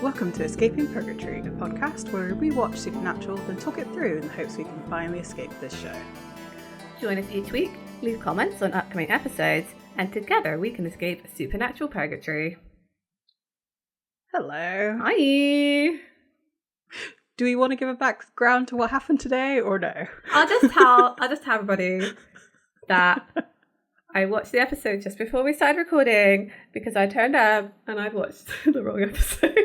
Welcome to Escape Purgatory, a podcast where we watch Supernatural, then talk it through in the hopes we can finally escape this show. Join us each week, leave comments on upcoming episodes, and together we can escape Supernatural Purgatory. Hello. Hi. Do we want to give a background to what happened today, or no? I'll just tell everybody that I watched the episode just before we started recording because I turned up and I'd watched the wrong episode.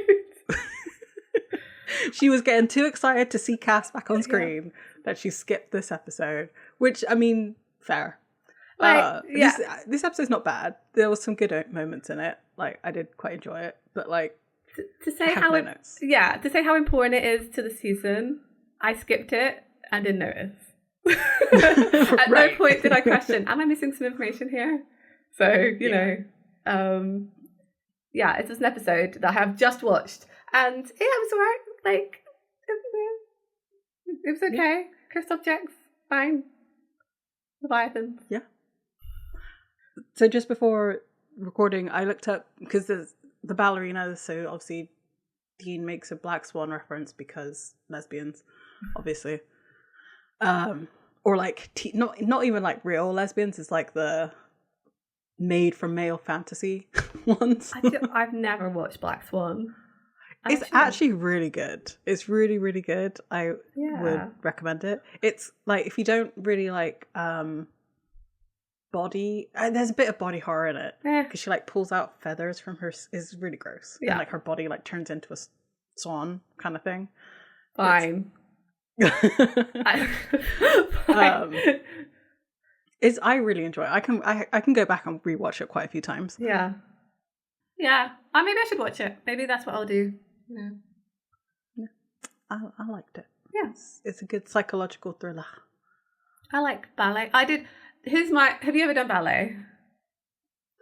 She was getting too excited to see Cass back on screen that she skipped this episode, which, I mean, fair. This episode's not bad. There was some good moments in it. Like, I did quite enjoy it, but like, to say how important it is to the season, I skipped it and didn't notice. At no point did I question, am I missing some information here? So, you know, it was an episode that I have just watched, and it was alright. Like, it was okay. Cursed objects, fine. Leviathans. Yeah. So just before recording, I looked up, because there's the ballerinas, so obviously Dean makes a Black Swan reference because lesbians, obviously. Or like, not even like real lesbians, it's like the made from male fantasy ones. I've never watched Black Swan. It's actually really good. It's really, really good. I would recommend it. It's like, if you don't really like body, there's a bit of body horror in it because she like pulls out feathers from her. Is really gross. And like her body like turns into a swan kind of thing. Fine. I really enjoy it. I can go back and rewatch it quite a few times. Yeah. Maybe I should watch it. Maybe that's what I'll do. Yeah. I liked it. Yeah. It's a good psychological thriller. I like ballet. Have you ever done ballet?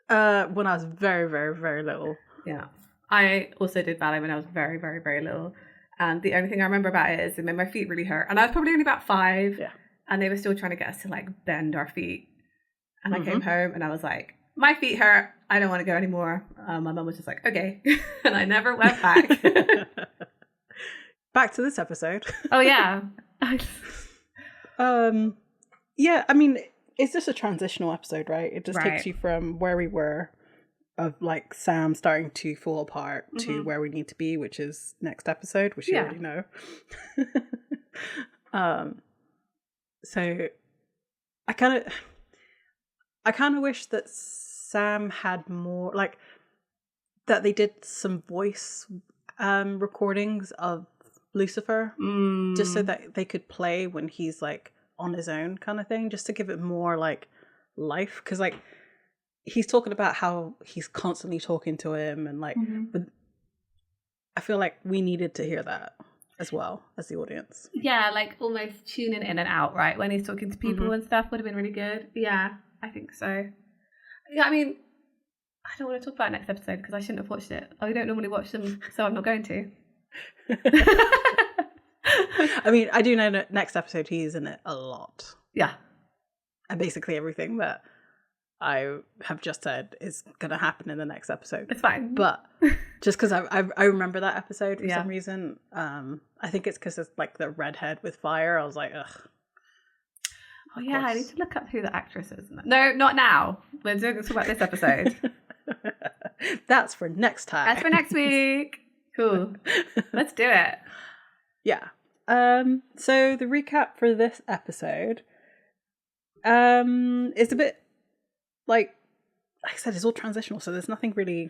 When I was very, very, very little. Yeah. I also did ballet when I was very, very, very little. And the only thing I remember about it is it made my feet really hurt. And I was probably only about 5. Yeah. And they were still trying to get us to like bend our feet. And I came home and I was like, my feet hurt. I don't want to go anymore. My mum was just like, okay. And I never went back. Back to this episode. Oh, yeah. Yeah, I mean, it's just a transitional episode, right? It just takes you from where we were, of like Sam starting to fall apart, to where we need to be, which is next episode, which you already know. So I kind of wish that Sam had more, like, that they did some voice recordings of Lucifer, just so that they could play when he's like on his own kind of thing, just to give it more like life, because like he's talking about how he's constantly talking to him and like, but I feel like we needed to hear that as well as the audience. Yeah, like almost tuning in and out, right? When he's talking to people and stuff would have been really good. Yeah, I think so. Yeah, I mean, I don't want to talk about next episode because I shouldn't have watched it. I don't normally watch them, so I'm not going to. I mean, I do know that next episode he's in it a lot. Yeah. And basically everything that I have just said is going to happen in the next episode. It's fine. But just because I remember that episode for some reason, I think it's because it's like the redhead with fire. I was like, ugh. Oh yeah, I need to look up who the actress is. No, not now. We're going to talk about this episode. That's for next time. That's for next week. Cool. Let's do it. Yeah. So the recap for this episode is a bit like I said, it's all transitional, so there's nothing really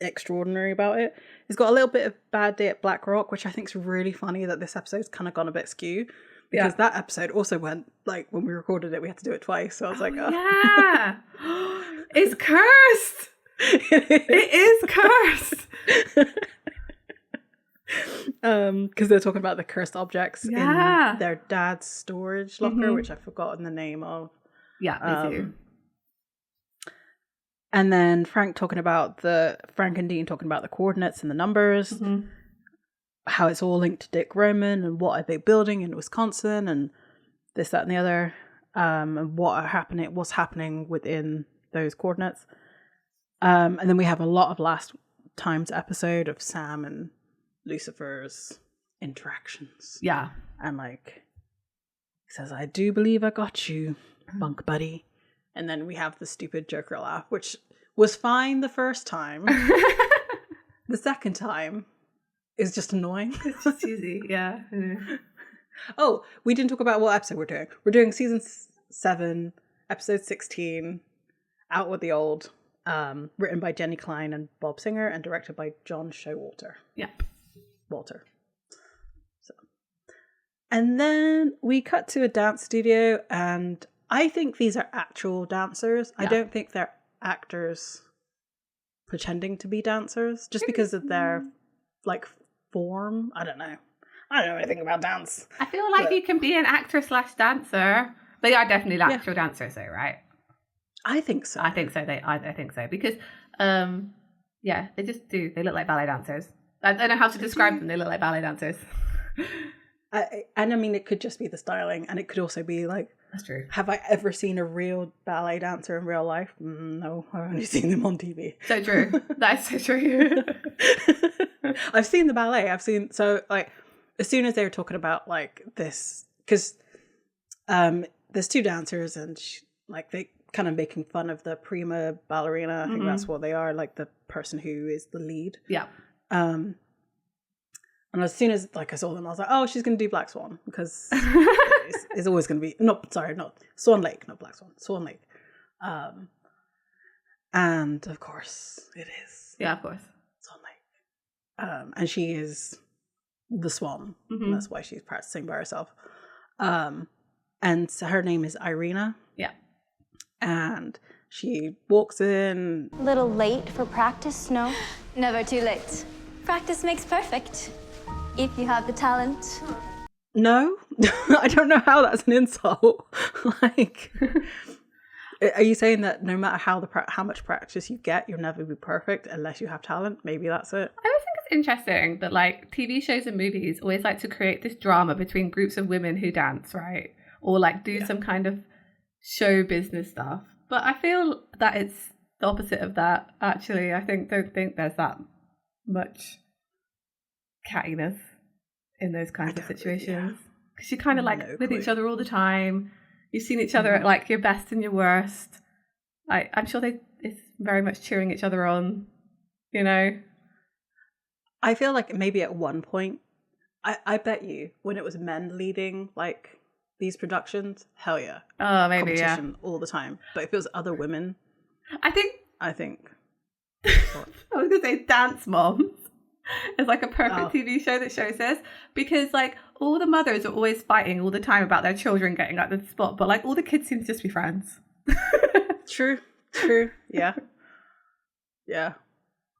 extraordinary about it. It's got a little bit of Bad Day at Black Rock, which I think is really funny that this episode's kind of gone a bit skew. Because that episode also went, like, when we recorded it, we had to do it twice. So I was like, oh. Yeah. It's cursed. It is cursed. Because they're talking about the cursed objects in their dad's storage locker, which I've forgotten the name of. Yeah, me too. And then Frank and Dean talking about the coordinates and the numbers. How it's all linked to Dick Roman and what are they building in Wisconsin and this, that, and the other, and what's happening within those coordinates. And then we have a lot of last times episode of Sam and Lucifer's interactions. Yeah. And like, he says, I do believe I got you, bunk buddy. And then we have the stupid Joker laugh, which was fine the first time. The second time is just annoying. It's just easy, yeah. Oh, we didn't talk about what episode we're doing. We're doing season 7, episode 16, Out with the Old, written by Jenny Klein and Bob Singer, and directed by John Showalter. Yeah. Walter. So, and then we cut to a dance studio, and I think these are actual dancers. Yeah. I don't think they're actors pretending to be dancers, just because of their like form. I don't know anything about dance. I feel like you can be an actor / dancer. They are definitely actual dancers though, right? I think so. I think so. I think so because they just do. They look like ballet dancers. I don't know how to describe them. They look like ballet dancers. And I mean, it could just be the styling, and it could also be like, that's true. Have I ever seen a real ballet dancer in real life? No, I've only seen them on TV. So true. That's so true. I've seen the ballet. As soon as they were talking about like this, because there's 2 dancers, and they kind of making fun of the prima ballerina. I think that's what they are, like the person who is the lead. Yeah. And as soon as I saw them, I was like, oh, she's going to do Black Swan, because it's always going to be, not Swan Lake, not Black Swan, Swan Lake. And of course it is. Yeah, of course. Swan Lake. And she is the swan. And that's why she's practicing by herself. And so her name is Irina. Yeah. And she walks in. A little late for practice, no? Never too late. Practice makes perfect. If you have the talent. No, I don't know how that's an insult. Are you saying that no matter how much practice you get, you'll never be perfect unless you have talent? Maybe that's it. I always think it's interesting that TV shows and movies always like to create this drama between groups of women who dance, right? Or do some kind of show business stuff. But I feel that it's the opposite of that. Actually, I don't think there's that much cattiness in those kinds of situations, because you're kind of with each other all the time. You've seen each other at your best and your worst. I'm sure it's very much cheering each other on, I feel like maybe at one point, I bet you when it was men leading these productions, hell yeah, maybe competition all the time. But if it was other women, I think I was gonna say Dance Moms. It's a perfect TV show that shows this, because all the mothers are always fighting all the time about their children getting the spot, but all the kids seem to just be friends. True. Yeah.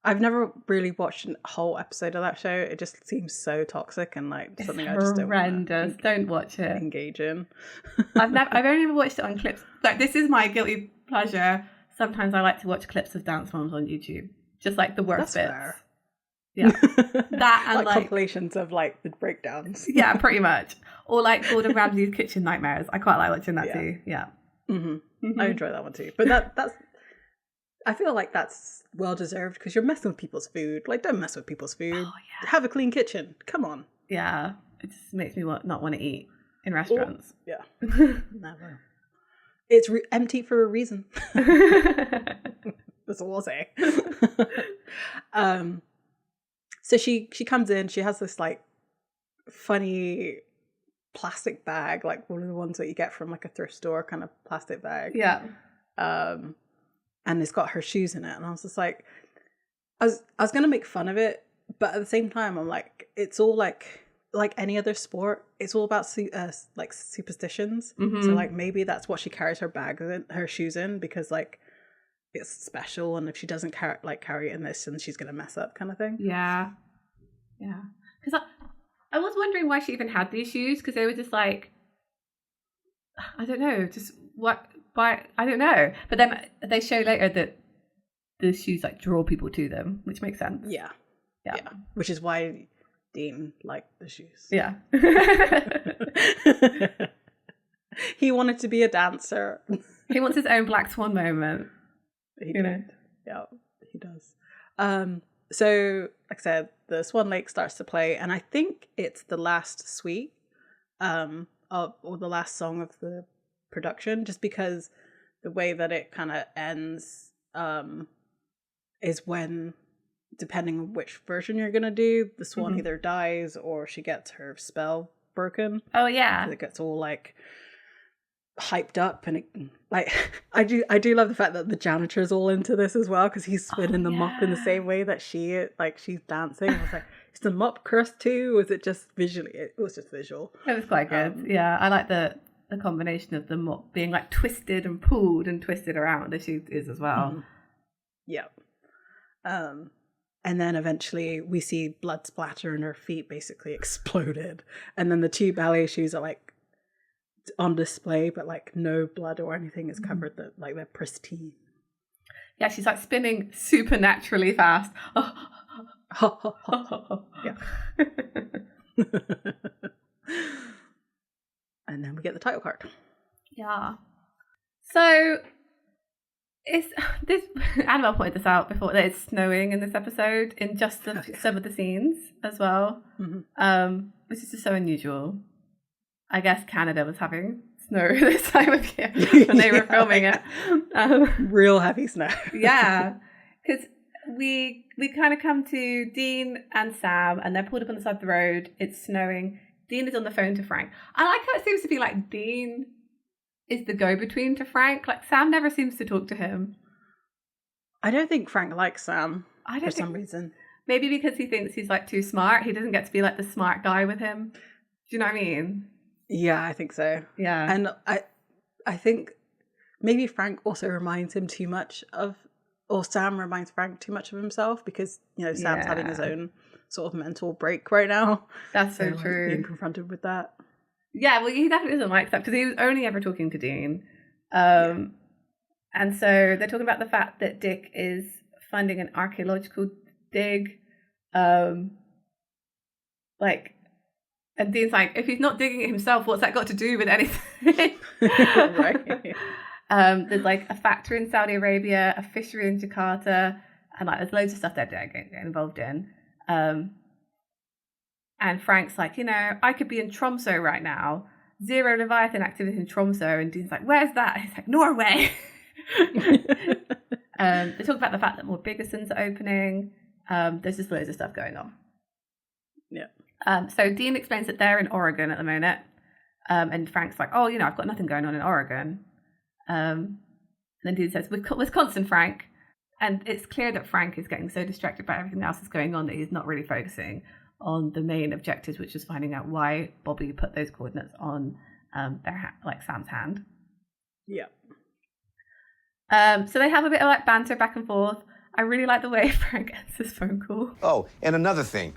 I've never really watched a whole episode of that show. It just seems so toxic and something I just don't horrendous. Don't watch it. Engage in. I've only ever watched it on clips. This is my guilty pleasure. Sometimes I like to watch clips of Dance Moms on YouTube, just the worst bits. Fair. Yeah, that and compilations of the breakdowns. Yeah, pretty much. Or Gordon Ramsay's Kitchen Nightmares. I quite like watching that too. Yeah, I enjoy that one too. But that's I feel like that's well deserved, because you're messing with people's food. Don't mess with people's food. Oh, yeah. Have a clean kitchen. Come on. Yeah, it just makes me not want to eat in restaurants. Yeah, never. It's empty for a reason. That's all I'll say. So she comes in, she has this funny plastic bag, one of the ones that you get from a thrift store kind of plastic bag. Yeah. And it's got her shoes in it. And I was just I was going to make fun of it, but at the same time, I'm it's all like any other sport. It's all about superstitions. So maybe that's what she carries her shoes in, because it's special, and if she doesn't carry it in this, then she's gonna mess up, kind of thing. Yeah because I was wondering why she even had these shoes, because they were just I don't know, just what, why, I don't know. But then they show later that the shoes draw people to them, which makes sense. Yeah which is why Dean liked the shoes. Yeah. He wanted to be a dancer. He wants his own Black Swan moment. He did. Yeah, he does. So, like I said, the Swan Lake starts to play, and I think it's the last suite, or the last song of the production, just because the way that it kind of ends is when, depending on which version you're gonna do, the swan either dies or she gets her spell broken. Oh yeah, it gets all like hyped up, and it, like I do love the fact that the janitor's all into this as well, because he's spinning the mop in the same way that she's dancing. I was like, is the mop cursed too, or is it just visually? It was just visual. It was quite good. Yeah, I like the combination of the mop being like twisted and pulled and twisted around as she is as well. Yeah. And then eventually we see blood splatter and her feet basically exploded, and then the 2 ballet shoes are like on display, but like no blood or anything is covered, that like they're pristine. Yeah, she's like spinning supernaturally fast. Yeah. And then we get the title card. Yeah. So this Annabelle pointed this out before, that it's snowing in this episode in just some of the scenes as well, which is just so unusual. I guess Canada was having snow this time of year when they were filming it. Real heavy snow. Yeah, because we kind of come to Dean and Sam, and they're pulled up on the side of the road. It's snowing. Dean is on the phone to Frank. I like how it seems to be like Dean is the go-between to Frank. Like Sam never seems to talk to him. I don't think Frank likes Sam for some reason. Maybe because he thinks he's like too smart. He doesn't get to be like the smart guy with him. Do you know what I mean? Yeah, I think so. Yeah. And I think maybe Frank also reminds him too much of, or Sam reminds Frank too much of himself, because, you know, Sam's having his own sort of mental break right now. That's so true. Being confronted with that. Yeah, well, he definitely doesn't like that, because he was only ever talking to Dean. And so they're talking about the fact that Dick is funding an archaeological dig. And Dean's like, if he's not digging it himself, what's that got to do with anything? Right. There's like a factory in Saudi Arabia, a fishery in Jakarta, and like there's loads of stuff they're getting involved in. And Frank's like, you know, I could be in Tromsø right now. Zero Leviathan activity in Tromsø. And Dean's like, where's that? He's like, Norway. They talk about the fact that more Biggersons are opening. There's just loads of stuff going on. Yeah. So Dean explains that they're in Oregon at the moment. And Frank's like, oh, you know, I've got nothing going on in Oregon. And then Dean says, Wisconsin, Frank. And it's clear that Frank is getting so distracted by everything else that's going on that he's not really focusing on the main objectives, which is finding out why Bobby put those coordinates on Sam's hand. Yeah. So they have a bit of like banter back and forth. I really like the way Frank ends his phone call. Oh, and another thing.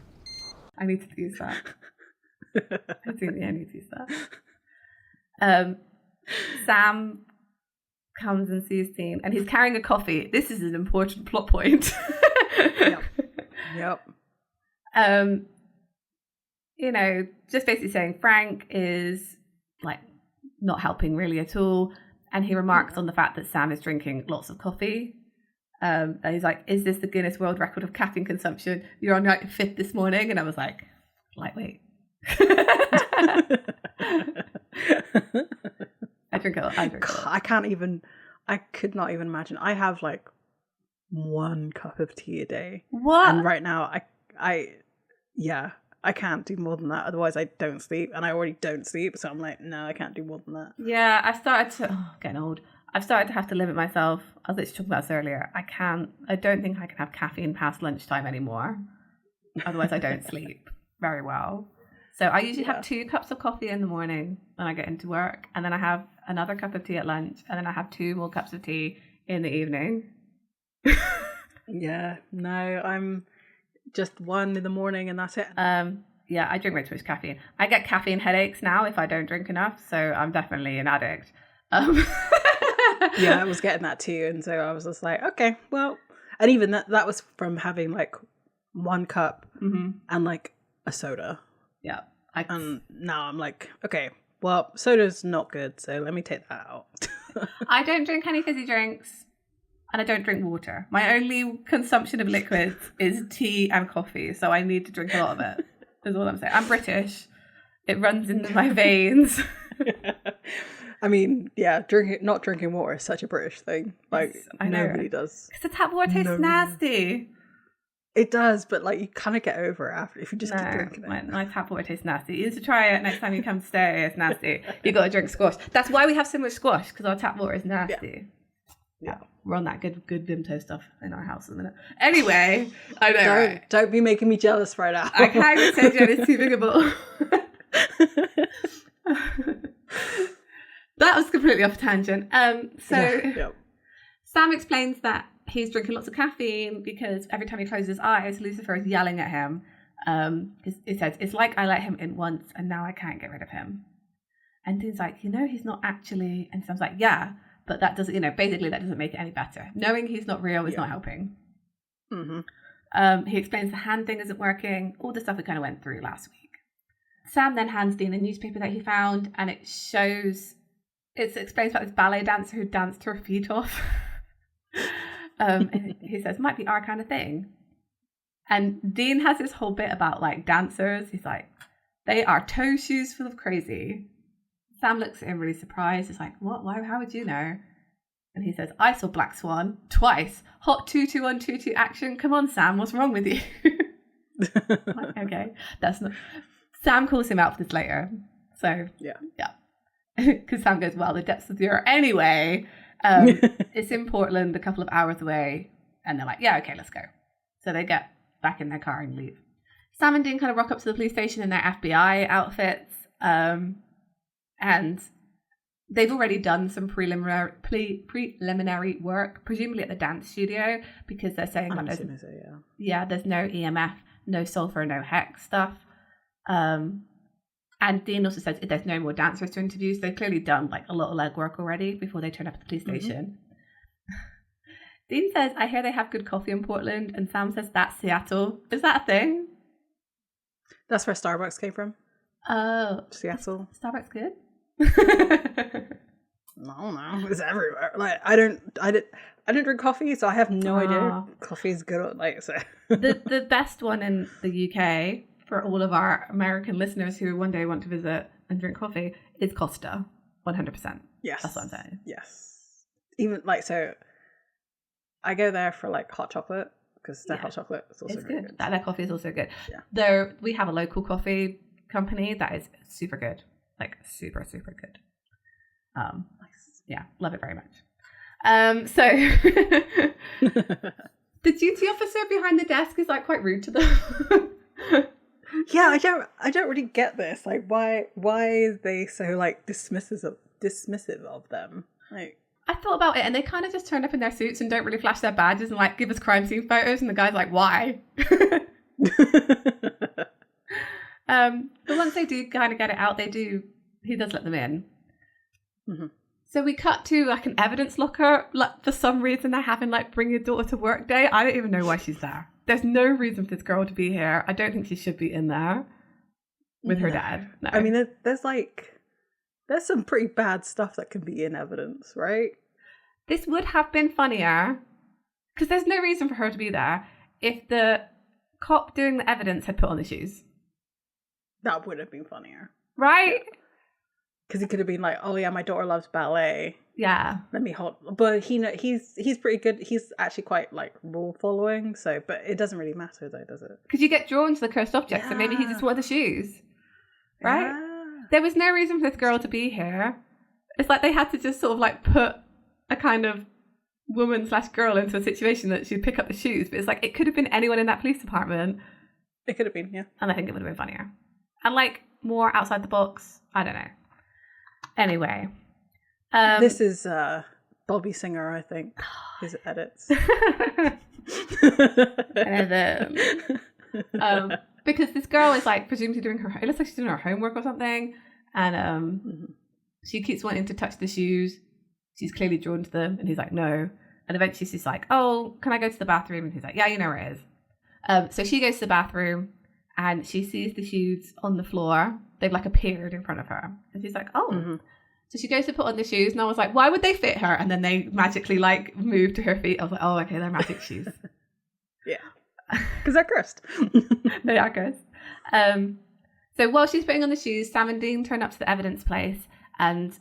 I need to use that. I think I need to use that. Sam comes and sees Dean, and he's carrying a coffee. This is an important plot point. Yep. You know, just basically saying Frank is like not helping really at all, and he remarks on the fact that Sam is drinking lots of coffee. And he's like, "Is this the Guinness World Record of caffeine consumption? You're on like 5th this morning," and I was like, "Lightweight." I drink it. I could not even imagine. I have like 1 cup of tea a day. What? And right now, I can't do more than that. Otherwise, I don't sleep, and I already don't sleep. So I'm like, no, I can't do more than that. Yeah, I've started to getting old. I've started to have to limit myself. I was literally talking about this earlier. I don't think I can have caffeine past lunchtime anymore. Otherwise, I don't sleep very well. So I usually have 2 cups of coffee in the morning when I get into work, and then I have another cup of tea at lunch, and then I have 2 more cups of tea in the evening. Yeah, no, I'm just 1 in the morning, and that's it. Yeah, I drink way too much caffeine. I get caffeine headaches now if I don't drink enough, so I'm definitely an addict. Yeah, I was getting that too, and so I was just like, okay, well, and even that was from having like 1 cup and like a soda. Yeah. And now I'm like, okay, well, soda's not good, so let me take that out. I don't drink any fizzy drinks. and I don't drink water. My only consumption of liquids is tea and coffee, so I need to drink a lot of it. Is all I'm saying. I'm British. It runs into my veins. I mean, yeah, not drinking water is such a British thing. Like, nobody does. Because the tap water tastes nasty. It does, but like you kind of get over it after if you just keep drinking it. My tap water tastes nasty. You need to try it next time you come stay. It's nasty. You got to drink squash. That's why we have so much squash, because our tap water is nasty. Yeah. We're on that good Vimto stuff in our house at the minute. Anyway, I know. Don't be making me jealous right now. I can't even say jealous too big a ball. That was completely off tangent. Sam explains that he's drinking lots of caffeine because every time he closes his eyes, Lucifer is yelling at him. It says, it's like I let him in once and now I can't get rid of him. And Dean's like, he's not actually. And Sam's like, yeah, but that doesn't, basically that doesn't make it any better. Knowing he's not real is not helping. Mm-hmm. He explains the hand thing isn't working, all the stuff we kind of went through last week. Sam then hands Dean a newspaper that he found, and it explains about this ballet dancer who danced her feet off. And he says, might be our kind of thing. And Dean has this whole bit about like dancers. He's like, they are toe shoes full of crazy. Sam looks at him really surprised. He's like, what? Why? How would you know? And he says, I saw Black Swan twice. Hot 22122 action. Come on, Sam. What's wrong with you? Like, okay, that's not. Sam calls him out for this later. So yeah. Because Sam goes, well, the depths of the earth. Anyway, it's in Portland, a couple of hours away. And they're like, yeah, okay, let's go. So they get back in their car and leave. Sam and Dean kind of rock up to the police station in their FBI outfits. And they've already done some preliminary work, presumably at the dance studio, because they're saying there's no EMF, no sulfur, no hex stuff. And Dean also says there's no more dancers to interview, so they've clearly done like a lot of legwork already before they turn up at the police station. Dean says, I hear they have good coffee in Portland, and Sam says that's Seattle. Is that a thing? That's where Starbucks came from. Oh, Seattle. Starbucks good? No, it's everywhere. Like I don't drink coffee, so I have no idea coffee is good. Like so, the best one in the UK for all of our American listeners who one day want to visit and drink coffee is Costa, 100%. Yes, that's what I'm saying. Yes, even like so, I go there for like hot chocolate because their hot chocolate is also very good. Their coffee is also good. Yeah, though we have a local coffee company that is super good. Like super, super good. Nice. Yeah, love it very much. So the duty officer behind the desk is like quite rude to them. Yeah, I don't really get this. Like why are they so like dismissive of them? Like I thought about it and they kind of just turn up in their suits and don't really flash their badges and like give us crime scene photos, and the guy's like, why? But once they do kind of get it out, he does let them in. Mm-hmm. So we cut to like an evidence locker. Like for some reason they're having like bring your daughter to work day. I don't even know why she's there. There's no reason for this girl to be here. I don't think she should be in there with her dad. No. I mean, there's some pretty bad stuff that can be in evidence, right? This would have been funnier because there's no reason for her to be there if the cop doing the evidence had put on the shoes. That would have been funnier. Right? Because he could have been like, oh yeah, my daughter loves ballet. Yeah. Let me hold. But he's pretty good. He's actually quite like rule following. So, but it doesn't really matter though, does it? Because you get drawn to the cursed object. So maybe he just wore the shoes. Right? Yeah. There was no reason for this girl to be here. It's like they had to just sort of like put a kind of woman/girl into a situation that she'd pick up the shoes. But it's like, it could have been anyone in that police department. It could have been, yeah. And I think it would have been funnier. And like more outside the box. I don't know. Anyway. This is Bobby Singer, I think. His edits. Because this girl is like presumably doing her, it looks like she's doing her homework or something. And she keeps wanting to touch the shoes. She's clearly drawn to them. And he's like, no. And eventually she's like, oh, can I go to the bathroom? And he's like, yeah, you know where it is. So she goes to the bathroom and she sees the shoes on the floor. They've like appeared in front of her. And she's like, oh. Mm-hmm. So she goes to put on the shoes, and I was like, why would they fit her? And then they magically like move to her feet. I was like, oh, okay, they're magic shoes. Yeah. Because they're cursed. They are cursed. So while she's putting on the shoes, Sam and Dean turn up to the evidence place, and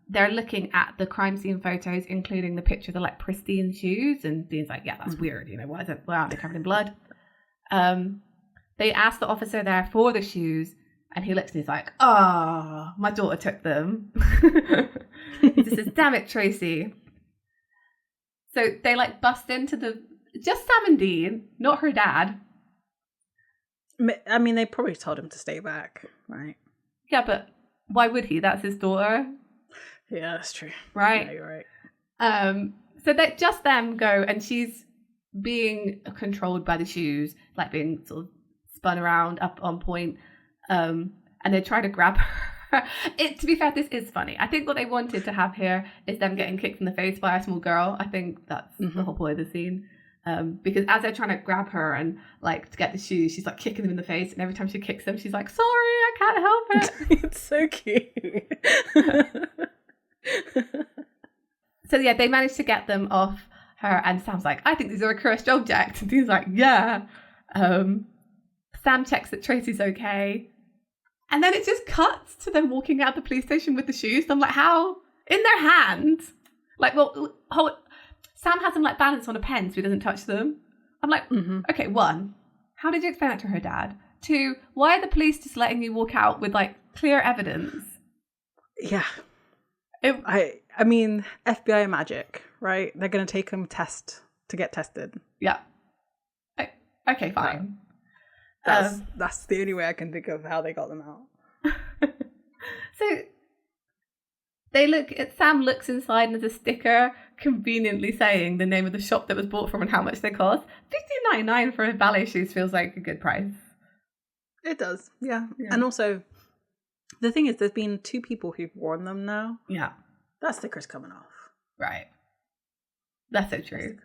they're looking at the crime scene photos, including the picture of the like pristine shoes. And Dean's like, yeah, that's weird. You know, why aren't they covered in blood? They ask the officer there for the shoes, and he looks and he's like, oh, my daughter took them. He just says, damn it, Tracy. So they like bust into just Sam and Dean, not her dad. I mean, they probably told him to stay back, right? Yeah, but why would he? That's his daughter. Yeah, that's true. Right? Yeah, you're right. So that just them go, and she's being controlled by the shoes, like being sort of spun around up on point. And they try to grab her. To be fair, this is funny. I think what they wanted to have here is them getting kicked in the face by a small girl. I think that's the whole point of the scene. Because as they're trying to grab her and like to get the shoes, she's like kicking them in the face, and every time she kicks them, she's like, sorry, I can't help it. It's so cute. So yeah, they managed to get them off her, and Sam's like, I think these are a cursed object. And Dean's like, yeah. Sam checks that Tracy's okay. And then it just cuts to them walking out the police station with the shoes. I'm like, how? In their hands? Like, well, Sam has them like balanced on a pen so he doesn't touch them. I'm like, okay, 1, how did you explain that to her dad? 2, why are the police just letting you walk out with like clear evidence? Yeah. I mean, FBI magic, right? They're going to take them to get tested. Yeah. Okay, fine. That's the only way I can think of how they got them out. So Sam looks inside, and there's a sticker conveniently saying the name of the shop that was bought from and how much they cost. $15.99 for ballet shoes feels like a good price. It does, yeah. And also, the thing is, there's been 2 people who've worn them now. Yeah. That sticker's coming off. Right. That's so true.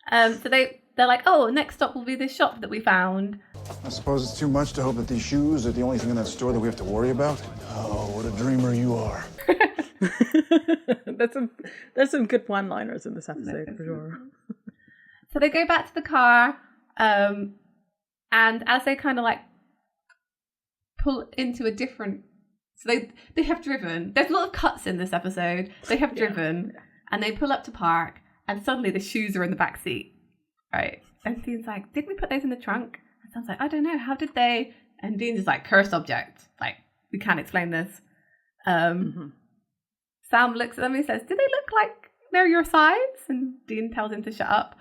So they're like, oh, next stop will be this shop that we found. I suppose it's too much to hope that these shoes are the only thing in that store that we have to worry about. Oh, what a dreamer you are. There's some good one-liners in this episode, for sure. So they go back to the car, and as they kind of like pull into a different... So they have driven. There's a lot of cuts in this episode. They have driven, and they pull up to park, and suddenly the shoes are in the back seat. Right. And Dean's like, did we put those in the trunk? And Sam's like, I don't know. How did they? And Dean's just like, cursed object. Like, we can't explain this. Sam looks at them and says, do they look like they're your size? And Dean tells him to shut up.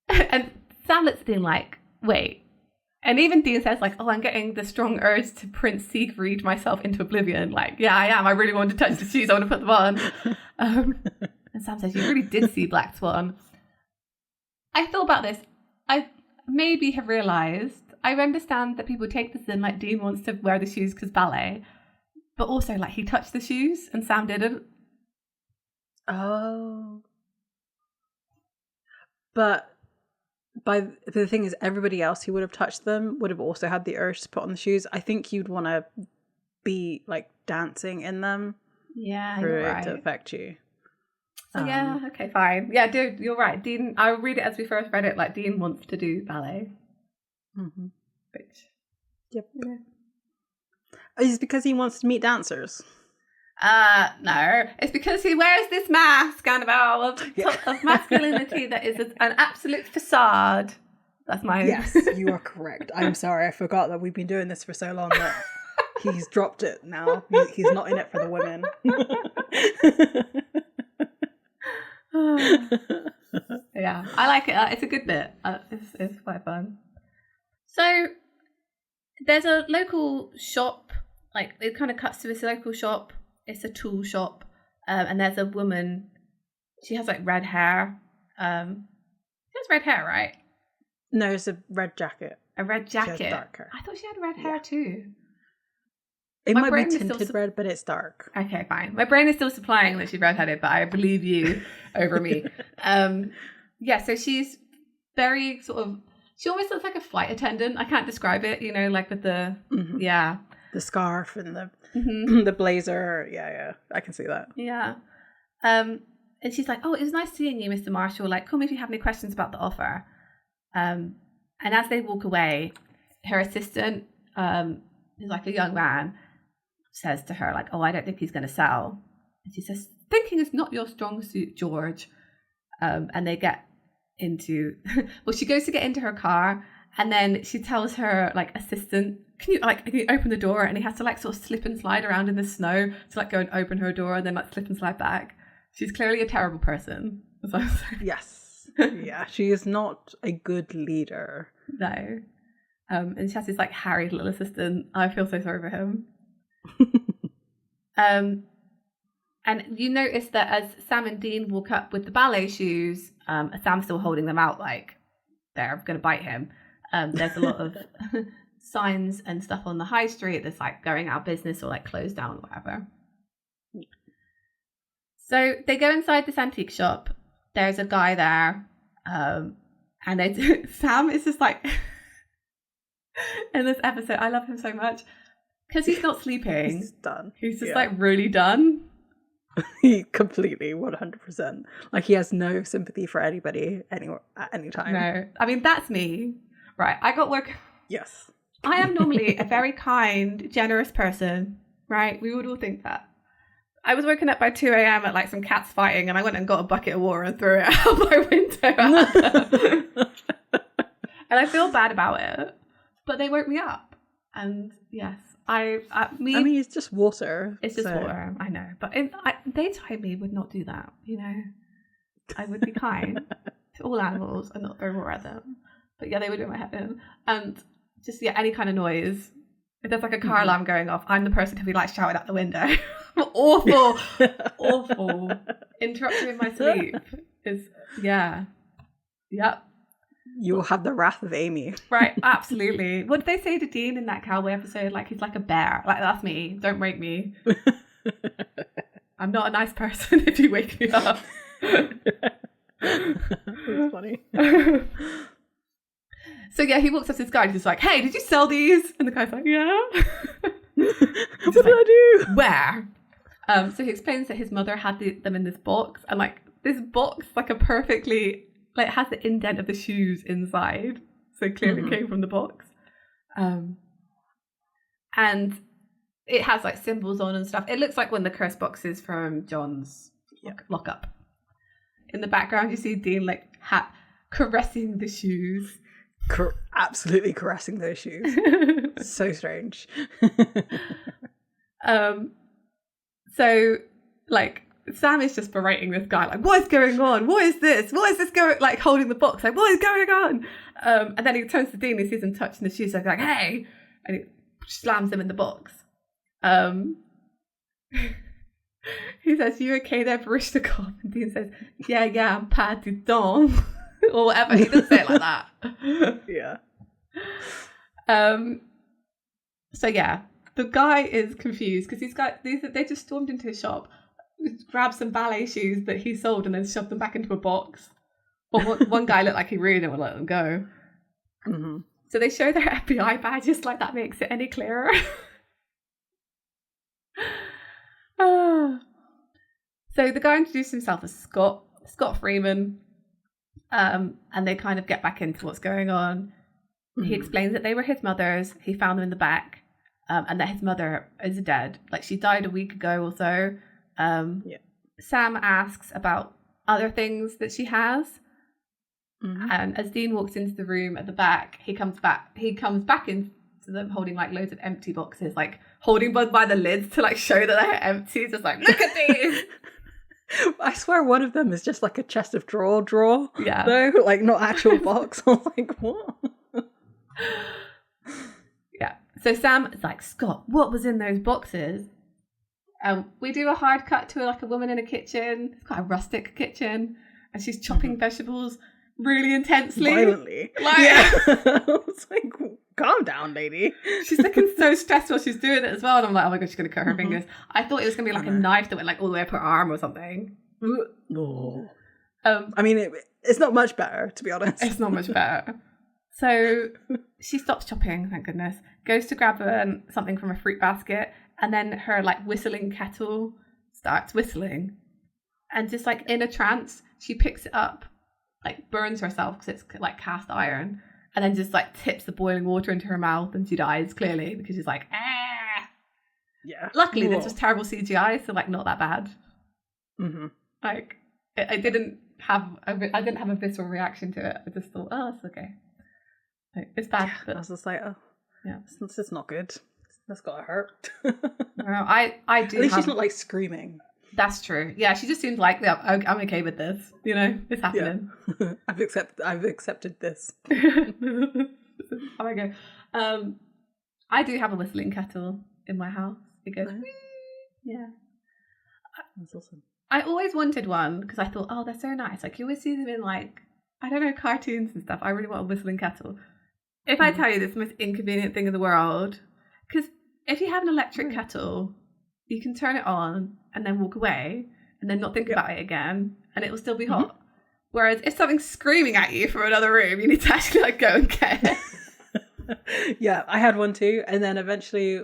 And Sam looks at Dean like, wait. And even Dean says like, oh, I'm getting the strong urge to Prince Siegfried myself into oblivion. Like, yeah, I am. I really want to touch the shoes. I want to put them on. And Sam says, you really did see Black Swan. I thought about this. I maybe have realised, I understand that people take this in like Dean wants to wear the shoes because ballet, but also like he touched the shoes and Sam didn't. Oh. But the thing is, everybody else who would have touched them would have also had the urge to put on the shoes. I think you'd want to be like dancing in them. Yeah, for you're it right. to affect you. So yeah, okay, fine. Yeah, dude, you're right. Dean, I read it as we first read it, like Dean wants to do ballet. Which, yep. Yeah. Is it because he wants to meet dancers? No. It's because he wears this mask, Annabelle, of masculinity that is an absolute facade. That's my... Yes, you are correct. I'm sorry, I forgot that we've been doing this for so long that he's dropped it now. He's not in it for the women. Yeah, I like it. It's a good bit. It's quite fun. So there's a local shop, like it kind of cuts to this local shop. It's a tool shop, and there's a woman. She has like red hair. She has red hair, right? No, it's a red jacket. A red jacket. She has dark hair. I thought she had red hair too. It My might brain be is still tinted red, but it's dark. Okay, fine. My brain is still supplying that she's redheaded, but I believe you over me. Yeah, so she's very sort of, she almost looks like a flight attendant. I can't describe it, you know, like with the, yeah. the scarf and the the blazer. Yeah, I can see that. Yeah. And she's like, oh, it was nice seeing you, Mr. Marshall. Like, call me if you have any questions about the offer. And as they walk away, her assistant, who's like a young man, says to her, like, oh, I don't think he's going to sell. And she says, thinking is not your strong suit, George. And they get into, well, she goes to get into her car, and then she tells her, like, assistant, can you open the door? And he has to, like, sort of slip and slide around in the snow to, like, go and open her door and then, like, slip and slide back. She's clearly a terrible person. Yes. Yeah, she is not a good leader. No. And she has this, like, harried little assistant. I feel so sorry for him. And you notice that as Sam and Dean walk up with the ballet shoes, Sam's still holding them out like they're going to bite him. There's a lot of signs and stuff on the high street that's like going out of business or like closed down or whatever. So they go inside this antique shop. There's a guy there. And Sam is just like, in this episode, I love him so much because he's not sleeping. He's done. He's just like really done. He completely 100%. Like he has no sympathy for anybody anywhere at any time. No, I mean that's me. Right, I got work. Yes, I am normally a very kind, generous person. Right, we would all think that. I was woken up by 2 a.m. at like some cats fighting, and I went and got a bucket of water and threw it out my window. And I feel bad about it, but they woke me up, and yes. I mean, it's just water. It's just water, I know. But daytime me would not do that, you know. I would be kind to all animals and not throw water at them. But yeah, they would do my head in. And just, any kind of noise. If there's like a car alarm going off, I'm the person to be like shouted out the window. Awful. Awful. Interrupting in my sleep is, Yep. You will have the wrath of Amy. Right, absolutely. What did they say to Dean in that cowboy episode? Like, he's like a bear. Like, that's me. Don't wake me. I'm not a nice person if you wake me up. That's funny. So, he walks up to this guy and he's like, hey, did you sell these? And the guy's like, yeah. What did I do? Where? So he explains that his mother had them in this box. And, like, this box, like, a perfectly... Like, it has the indent of the shoes inside. So it clearly came from the box. And it has, like, symbols on and stuff. It looks like one of the curse boxes from John's lockup. In the background, you see Dean, like, caressing the shoes. Absolutely caressing those shoes. So strange. So, like... Sam is just berating this guy, like, what is going on? What is this? What is this going, like, holding the box? Like, what is going on? And then he turns to Dean, he sees him touching the shoes, like, hey! And he slams him in the box. He says, you okay there, Barishnikov? And Dean says, yeah, I'm pas du temps. Or whatever, he doesn't say it like that. Yeah. So, the guy is confused, because they just stormed into his shop, grabbed some ballet shoes that he sold and then shoved them back into a box. But one guy looked like he really didn't want to let them go. Mm-hmm. So they show their FBI badges, like that makes it any clearer. So the guy introduced himself as Scott Freeman, and they kind of get back into what's going on. Mm-hmm. He explains that they were his mother's. He found them in the back, and that his mother is dead. Like, she died a week ago or so. Sam asks about other things that she has, and as Dean walks into the room at the back, he comes back into them holding like loads of empty boxes, like holding one by the lids to like show that they're empty, just like, look at these. I swear one of them is just like a chest of drawer though, like not actual box. I'm like, what? So Sam is like, Scott, what was in those boxes? We do a hard cut to like a woman in a kitchen. It's quite a rustic kitchen, and she's chopping vegetables really intensely, violently. It's like, calm down, lady. She's looking so stressed while she's doing it as well, and I'm like, oh my god, she's gonna cut her fingers. I thought it was gonna be like a knife that went like all the way up her arm or something. No. I mean, it's not much better, to be honest. It's not much better. So she stops shopping, thank goodness, goes to grab something from a fruit basket, and then her like whistling kettle starts whistling. And just like in a trance, she picks it up, like burns herself because it's like cast iron, and then just like tips the boiling water into her mouth, and she dies clearly because she's like, ah. Yeah. Luckily, this was terrible CGI, so like not that bad. Mm-hmm. Like I didn't have a visceral reaction to it. I just thought, oh, it's okay. Like, it's bad. Yeah, but I was just like, oh, yeah, it's not good. That's gotta hurt. no, I do. At least she's not like screaming. That's true. Yeah, she just seems like, yeah, I'm okay with this. You know, it's happening. Yeah. I've accepted this. How I go. I do have a whistling kettle in my house. It goes. Nice. Yeah. That's awesome. I always wanted one because I thought, oh, they're so nice. Like you always see them in like, I don't know, cartoons and stuff. I really want a whistling kettle. If I tell you this is the most inconvenient thing in the world, because if you have an electric kettle, you can turn it on and then walk away and then not think about it again, and it will still be hot. Whereas if something's screaming at you from another room, you need to actually like go and get it. Yeah, I had one too, and then eventually,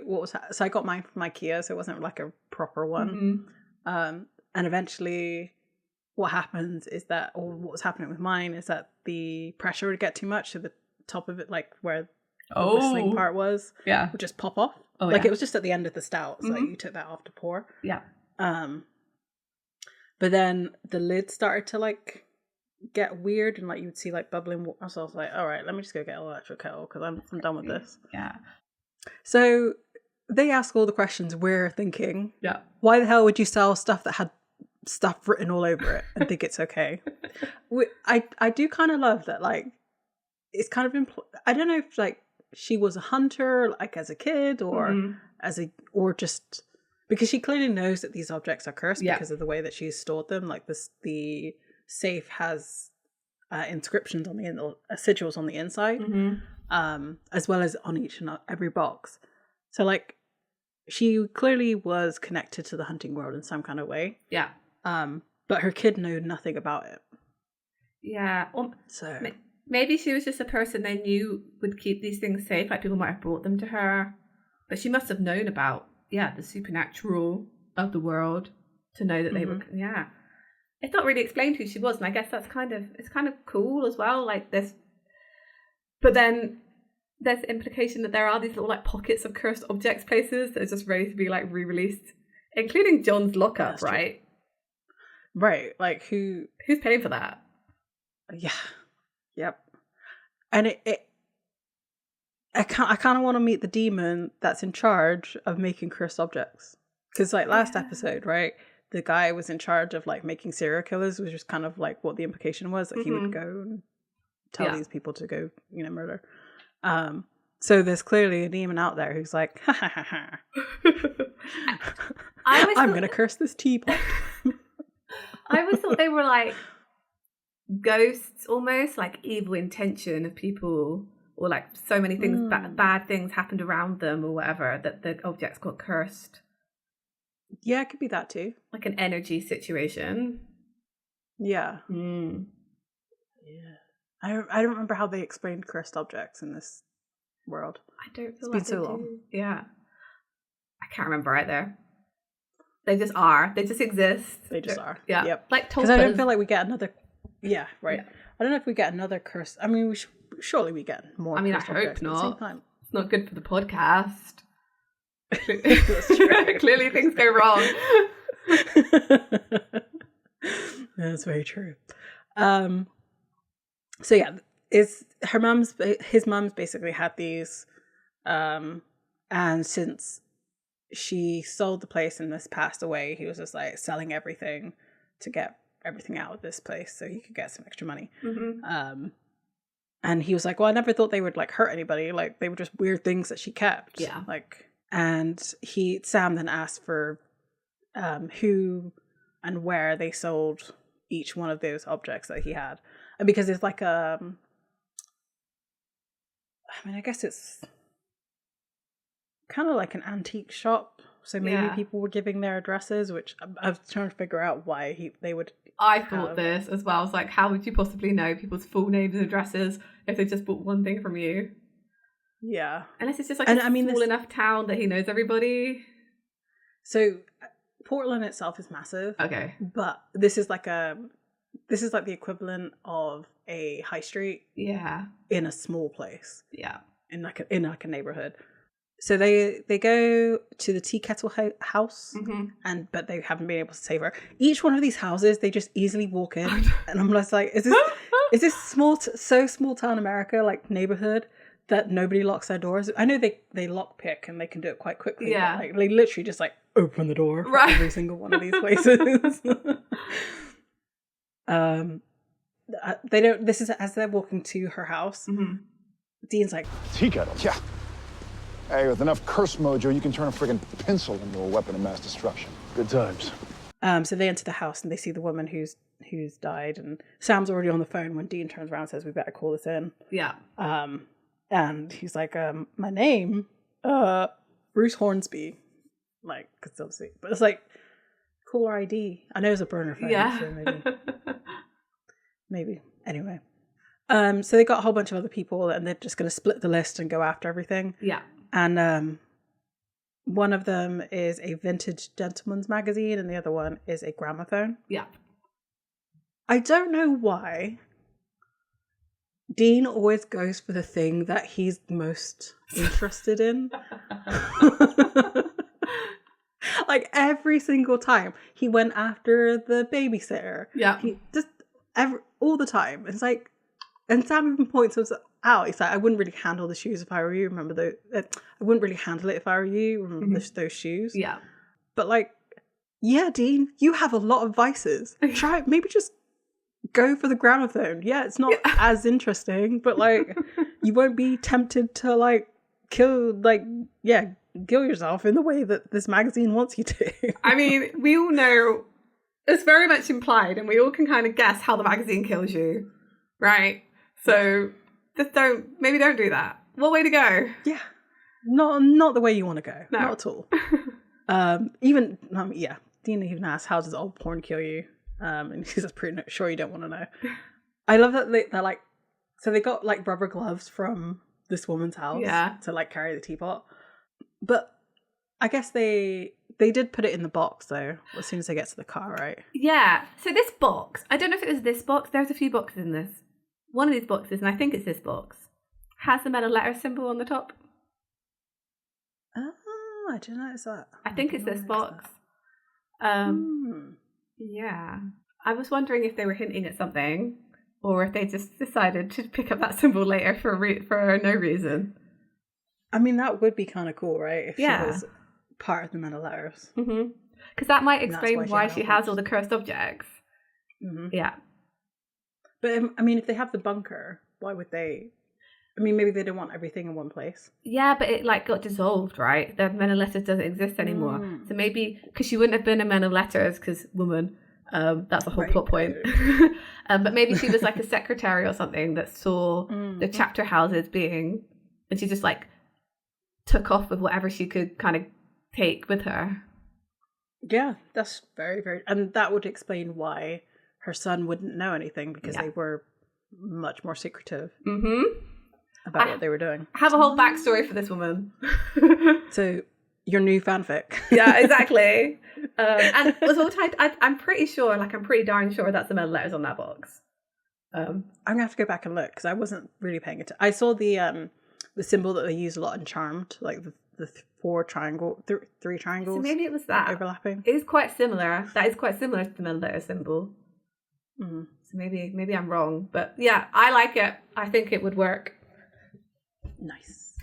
so I got mine from IKEA, so it wasn't like a proper one. And eventually, what happens is that, or what was happening with mine is that the pressure would get too much, so the top of it, like where the whistling part was, would just pop off. Like it was just at the end of the stout, so like, you took that off to pour. Yeah. But then the lid started to like get weird, and like you would see like bubbling water. So I was like, all right, let me just go get an electric kettle because I'm done with this. Yeah. So they ask all the questions we're thinking. Yeah. Why the hell would you sell stuff that had stuff written all over it and think it's okay? I do kind of love that. Like, it's kind of I don't know if like she was a hunter like as a kid or or just because she clearly knows that these objects are cursed because of the way that she's stored them. Like the safe has inscriptions on the sigils on the inside, as well as on each and every box. So like she clearly was connected to the hunting world in some kind of way. Yeah. But her kid knew nothing about it. Yeah. So maybe she was just a person they knew would keep these things safe. Like people might have brought them to her, but she must have known about the supernatural of the world to know that they were. Yeah. It's not really explained who she was, and I guess it's kind of cool as well. Like this, but then there's the implication that there are these little like pockets of cursed objects places that are just ready to be like re-released, including John's lockup, right? Right, like who's paying for that? Yeah, yep. And I kind of want to meet the demon that's in charge of making cursed objects, because like last episode, right? The guy was in charge of like making serial killers, which was kind of like what the implication was, that he would go and tell these people to go, murder. So there's clearly a demon out there who's like, ha ha ha ha. I'm going to curse this teapot. I always thought they were like ghosts, almost like evil intention of people, or like so many things, bad things happened around them or whatever, that the objects got cursed. Yeah, it could be that too. Like an energy situation. Yeah. Yeah. I don't remember how they explained cursed objects in this world. I don't feel it's been so long. Yeah. I can't remember either. They just are. They just exist. They just are. Yeah. Yep. Like because I don't feel like we get another. Yeah, right. Yeah. I don't know if we get another curse. I mean, surely we get more. I mean, I hope not. It's not good for the podcast. That's true. Clearly things go wrong. That's very true. So yeah, his mum's basically had these, and since she sold the place and this passed away, he was just like selling everything to get everything out of this place so he could get some extra money. And he was like, well, I never thought they would like hurt anybody. Like they were just weird things that she kept. Yeah. Like, and Sam then asked for who and where they sold each one of those objects that he had. And because it's like I guess it's kind of like an antique shop So maybe people were giving their addresses, which I was trying to figure out why they would. I thought this as well. I was like, how would you possibly know people's full names and addresses if they just bought one thing from you? Yeah. Unless it's just like a small enough town that he knows everybody. So Portland itself is massive. Okay. But this is like the equivalent of a high street. Yeah. In a small place. Yeah. In like a neighborhood. So they go to the tea kettle house, but they haven't been able to save her. Each one of these houses, they just easily walk in, and I'm just like, is this small town America, like neighborhood, that nobody locks their doors? I know they lock pick and they can do it quite quickly. Yeah, but like they literally just like open the door for every single one of these places. They don't. This is as they're walking to her house. Dean's like, tea kettle, yeah. Hey, with enough curse mojo, you can turn a friggin' pencil into a weapon of mass destruction. Good times. So they enter the house and they see the woman who's died, and Sam's already on the phone when Dean turns around and says, "We better call this in." Yeah. And he's like, "My name, Bruce Hornsby," like, because obviously, but it's like caller ID. I know it's a burner phone, so maybe. Anyway, so they got a whole bunch of other people, and they're just going to split the list and go after everything. Yeah. And one of them is a vintage gentleman's magazine, and the other one is a gramophone. Yeah. I don't know why Dean always goes for the thing that he's most interested in. Like every single time he went after the babysitter. Yeah. He just all the time. It's like, and Sam even points us out. He's like, I wouldn't really handle the shoes if I were you. Remember I wouldn't really handle it if I were you. Remember those shoes. Yeah. But like, yeah, Dean, you have a lot of vices. Try maybe just go for the gramophone. Yeah, it's not as interesting, but like, you won't be tempted to like kill yourself in the way that this magazine wants you to. I mean, we all know it's very much implied, and we all can kind of guess how the magazine kills you, right? So just don't do that. What way to go? Yeah, not the way you want to go. No. Not at all. Dean even asks, "How does old porn kill you?" And he's just pretty sure you don't want to know. I love that they're like, so they got like rubber gloves from this woman's house to like carry the teapot, but I guess they did put it in the box though as soon as they get to the car, right? Yeah. So this box, I don't know if it was this box. There's a few boxes in this. One of these boxes, and I think it's this box, has the metal letter symbol on the top. Oh, I didn't notice that. I think it's this box. Yeah. I was wondering if they were hinting at something, or if they just decided to pick up that symbol later for no reason. I mean, that would be kind of cool, right? If she was part of the metal letters. Because that might explain why she has all the cursed objects. Yeah. But, I mean, if they have the bunker, why would they... I mean, maybe they don't want everything in one place. Yeah, but it, like, got dissolved, right? The Men of Letters doesn't exist anymore. So maybe... Because she wouldn't have been a Men of Letters, because woman. That's a whole plot point. But maybe she was, like, a secretary or something that saw the chapter houses being... And she just, like, took off with whatever she could kind of take with her. Yeah, that's very, very... And that would explain why her son wouldn't know anything, because they were much more secretive about what they were doing. I have a whole backstory for this woman. So, your new fanfic. Yeah, exactly. And it was all tied... I'm pretty darn sure that's the metal letters on that box. I'm going to have to go back and look, because I wasn't really paying attention. I saw the symbol that they use a lot in Charmed, like the three triangles. So maybe it was that. Overlapping. It is quite similar. That is quite similar to the metal letter symbol. So maybe I'm wrong. But yeah, I like it. I think it would work. Nice.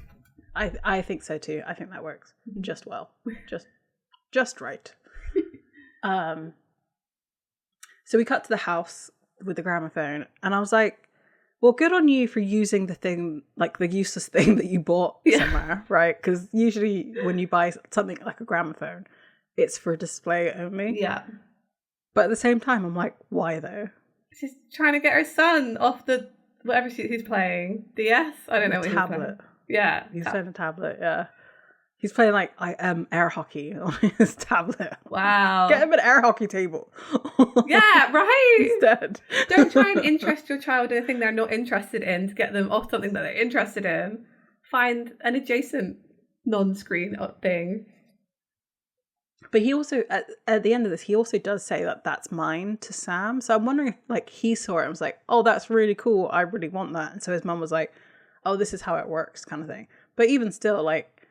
I think so too. I think that works just well. Just right. So we cut to the house with the gramophone, and I was like, well, good on you for using the thing, like the useless thing that you bought somewhere, right? Because usually when you buy something like a gramophone, it's for display only. Yeah. But at the same time, I'm like, why though? She's trying to get her son off the whatever he's playing. DS? I don't know what tablet. Yeah. He's playing a tablet, yeah. He's playing like air hockey on his tablet. Wow. Get him an air hockey table. Yeah, right. Instead. Don't try and interest your child in a thing they're not interested in to get them off something that they're interested in. Find an adjacent non-screen thing. But he also, at the end of this, he also does say that that's mine to Sam. So I'm wondering if like he saw it and was like, oh, that's really cool. I really want that. And so his mum was like, oh, this is how it works kind of thing. But even still, like,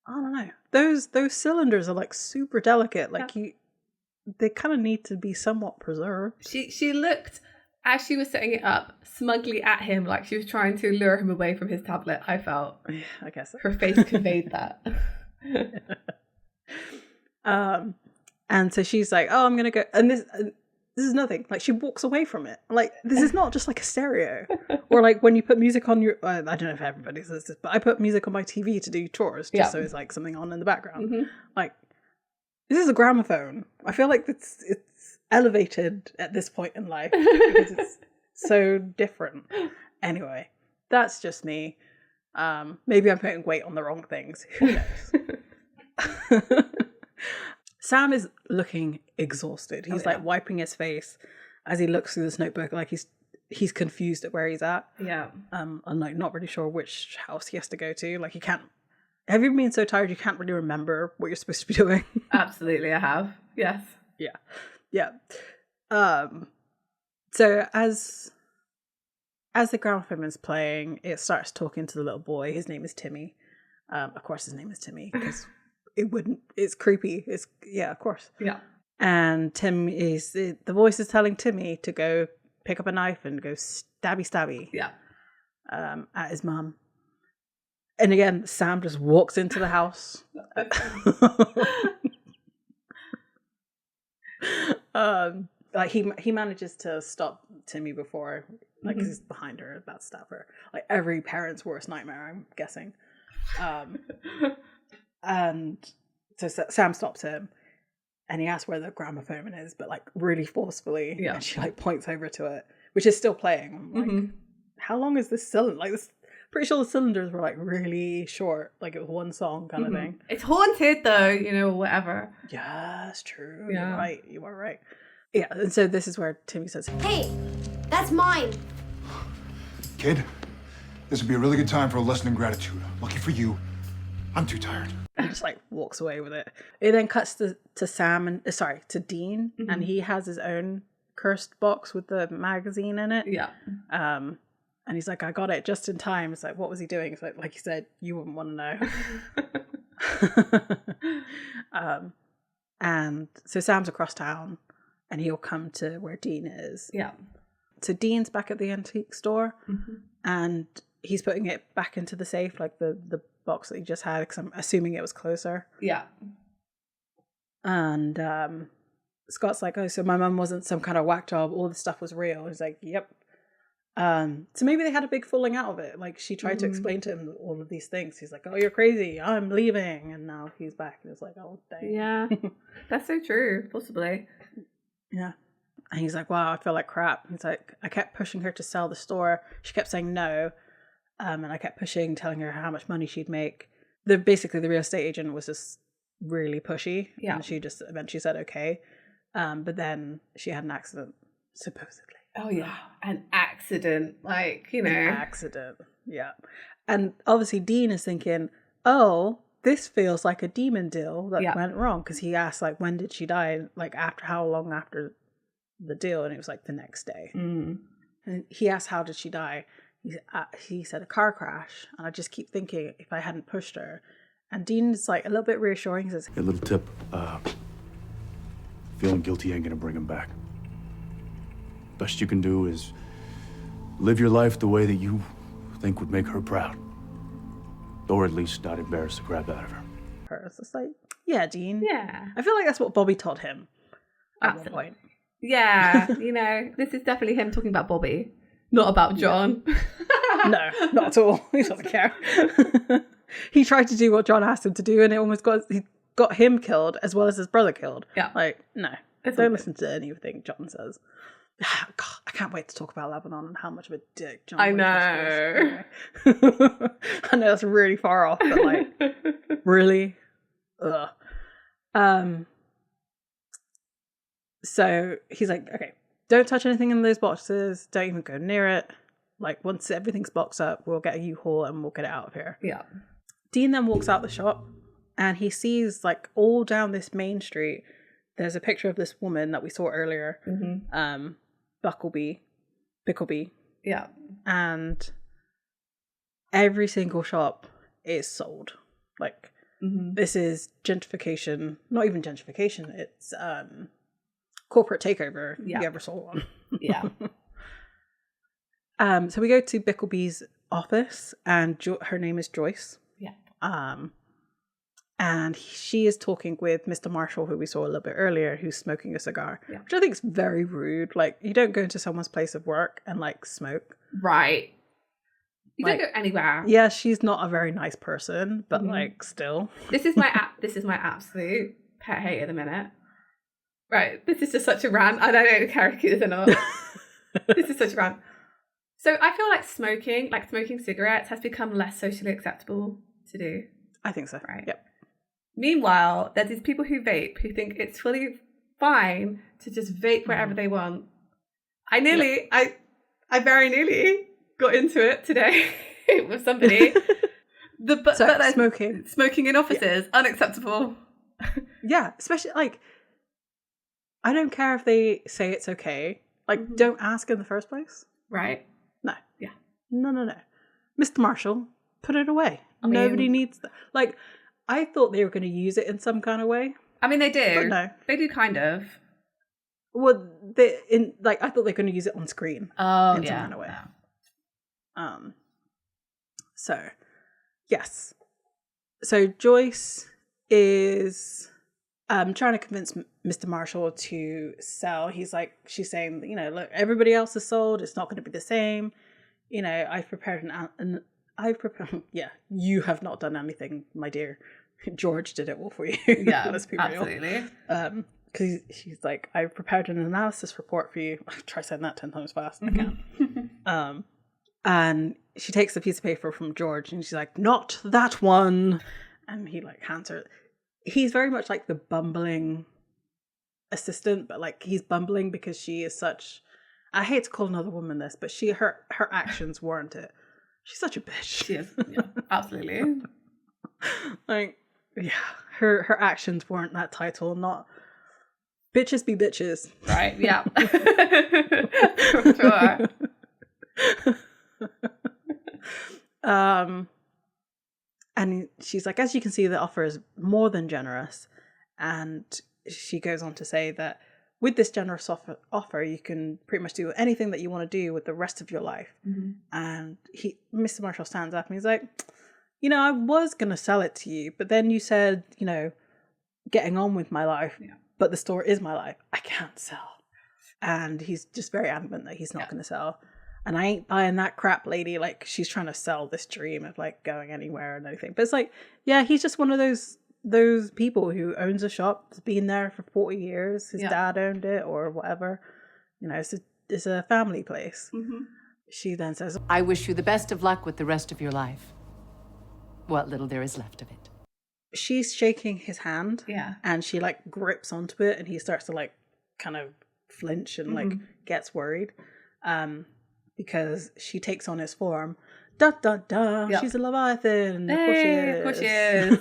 I don't know. Those cylinders are like super delicate. Like they kind of need to be somewhat preserved. She looked, as she was setting it up, smugly at him, like she was trying to lure him away from his tablet. I felt. Yeah, I guess so. Her face conveyed that. And so she's like, oh, I'm gonna go, and this is nothing. Like she walks away from it. Like this is not just like a stereo, or like when you put music on your. I don't know if everybody says this, but I put music on my TV to do chores just so it's like something on in the background. Mm-hmm. Like this is a gramophone. I feel like it's elevated at this point in life because it's so different. Anyway, that's just me. Maybe I'm putting weight on the wrong things. Who knows? Sam is looking exhausted. He's like wiping his face as he looks through this notebook, like he's confused at where he's at. Yeah. I'm like not really sure which house he has to go to. Like he can't. Have you ever been so tired you can't really remember what you're supposed to be doing? Absolutely, I have. Yes. Yeah. So as the gramophone is playing, it starts talking to the little boy. His name is Timmy. Of course, his name is Timmy because. It's creepy. Of course. Yeah. And the voice is telling Timmy to go pick up a knife and go stabby. Yeah. At his mum. And again, Sam just walks into the house. Like he manages to stop Timmy before, like, 'cause he's behind her, about to stab her. Like every parent's worst nightmare, I'm guessing. And so Sam stops him and he asks where the gramophone is, but like really forcefully. Yeah. And she like points over to it, which is still playing. I'm like, how long is this cylinder? Like this, pretty sure the cylinders were like really short, like it was one song kind of thing. It's haunted though, whatever. Yeah, that's true. Yeah. You're right. You are right. Yeah. And so this is where Timmy says, hey, that's mine. Kid, this would be a really good time for a lesson in gratitude. Lucky for you, I'm too tired. And just like walks away with it. It then cuts to Sam and to Dean, and he has his own cursed box with the magazine in it. Yeah. And he's like, I got it just in time. It's like, what was he doing? It's like you said, you wouldn't want to know. And so Sam's across town, and he'll come to where Dean is. Yeah. So Dean's back at the antique store, and he's putting it back into the safe, like the box that he just had, because I'm assuming it was closer. Yeah. And Scott's like, oh, so my mum wasn't some kind of whack job, all the stuff was real. He's like, yep. So maybe they had a big falling out of it. Like she tried to explain to him all of these things. He's like, oh, you're crazy, I'm leaving. And now he's back and it's like, oh dang. Yeah. That's so true. Possibly. Yeah. And he's like, wow, I feel like crap. He's like, I kept pushing her to sell the store. She kept saying no. And I kept pushing, telling her how much money she'd make. Basically, the real estate agent was just really pushy. Yeah. And she just eventually said okay. But then she had an accident, supposedly. Oh, yeah. An accident. Like, An accident. Yeah. And obviously, Dean is thinking, oh, this feels like a demon deal that went wrong. Because he asked, like, when did she die? Like, how long after the deal? And it was like the next day. And he asked, how did she die? He said a car crash, and I just keep thinking if I hadn't pushed her. And Dean's like a little bit reassuring. He says, a little tip, feeling guilty ain't gonna bring him back. Best you can do is live your life the way that you think would make her proud, or at least not embarrass the crap out of her. It's just like, yeah, Dean. Yeah. I feel like that's what Bobby told him at one point. Yeah, this is definitely him talking about Bobby. Not about John. No, not at all. He doesn't care. He tried to do what John asked him to do, and it almost got him killed as well as his brother killed. Yeah. Like, no. Don't listen to anything John says. God, I can't wait to talk about Lebanon and how much of a dick John I know. I know that's really far off, but like, Really? Ugh. So he's like, okay, don't touch anything in those boxes. Don't even go near it. Like, once everything's boxed up, we'll get a U-Haul and we'll get it out of here. Yeah. Dean then walks out the shop and he sees, like, all down this main street, there's a picture of this woman that we saw earlier, Bickleby. Yeah. And every single shop is sold. Like, this is gentrification. Not even gentrification. It's corporate takeover. If you ever saw one. Yeah. So we go to Bickleby's office, and her name is Joyce. Yeah. And she is talking with Mr. Marshall, who we saw a little bit earlier, who's smoking a cigar, which I think is very rude. Like, you don't go into someone's place of work and, like, smoke. Right. You Like, don't go anywhere. Yeah, she's not a very nice person, but like, still. This is my absolute pet hate at the minute. Right. This is just such a rant. I don't care if it is or not. This is such a rant. So I feel like smoking cigarettes has become less socially acceptable to do. I think so. Right. Yep. Meanwhile, there's these people who vape who think it's fully fine to just vape wherever they want. I very nearly got into it today with somebody. Smoking in offices, unacceptable. Yeah, especially, like, I don't care if they say it's okay. Like, don't ask in the first place. Right. No. Yeah. No. Mr. Marshall, put it away. Nobody needs that. Like, I thought they were going to use it in some kind of way. I mean, they do. But no. They do kind of. Well, I thought they were going to use it on screen. Oh, in some kind of way. Yeah. So, yes. So Joyce is trying to convince Mr. Marshall to sell. She's saying, you know, look, everybody else is sold. It's not going to be the same. You know, I've prepared yeah, you have not done anything, my dear. George did it all for you. Yeah, let's be absolutely. Real. Because she's like, I've prepared an analysis report for you. Try saying that 10 times fast. I can't. And she takes a piece of paper from George and she's like, not that one. And he like hands her. He's very much like the bumbling assistant, but like he's bumbling because she is such, I hate to call another woman this, but her actions warrant it. She's such a bitch. She is. Yeah, absolutely. Like, yeah, her actions warrant that title, not bitches be bitches. Right, yeah. For sure. And she's like, as you can see, the offer is more than generous. And she goes on to say that with this generous offer, you can pretty much do anything that you want to do with the rest of your life. And Mr. Marshall stands up and he's like, you know, I was going to sell it to you, but then you said, you know, getting on with my life, but the store is my life. I can't sell. And he's just very adamant that he's not going to sell. And I ain't buying that crap, lady. Like, she's trying to sell this dream of like going anywhere and everything. But it's like, yeah, he's just one of those people who owns a shop. It's been there for 40 years. His dad owned it or whatever. You know, it's a family place. She then says, I wish you the best of luck with the rest of your life. What little there is left of it. She's shaking his hand. Yeah. And she like grips onto it and he starts to like kind of flinch and like gets worried. Because she takes on his form. Da da da. Yep. She's a Leviathan. Hey, of course she is.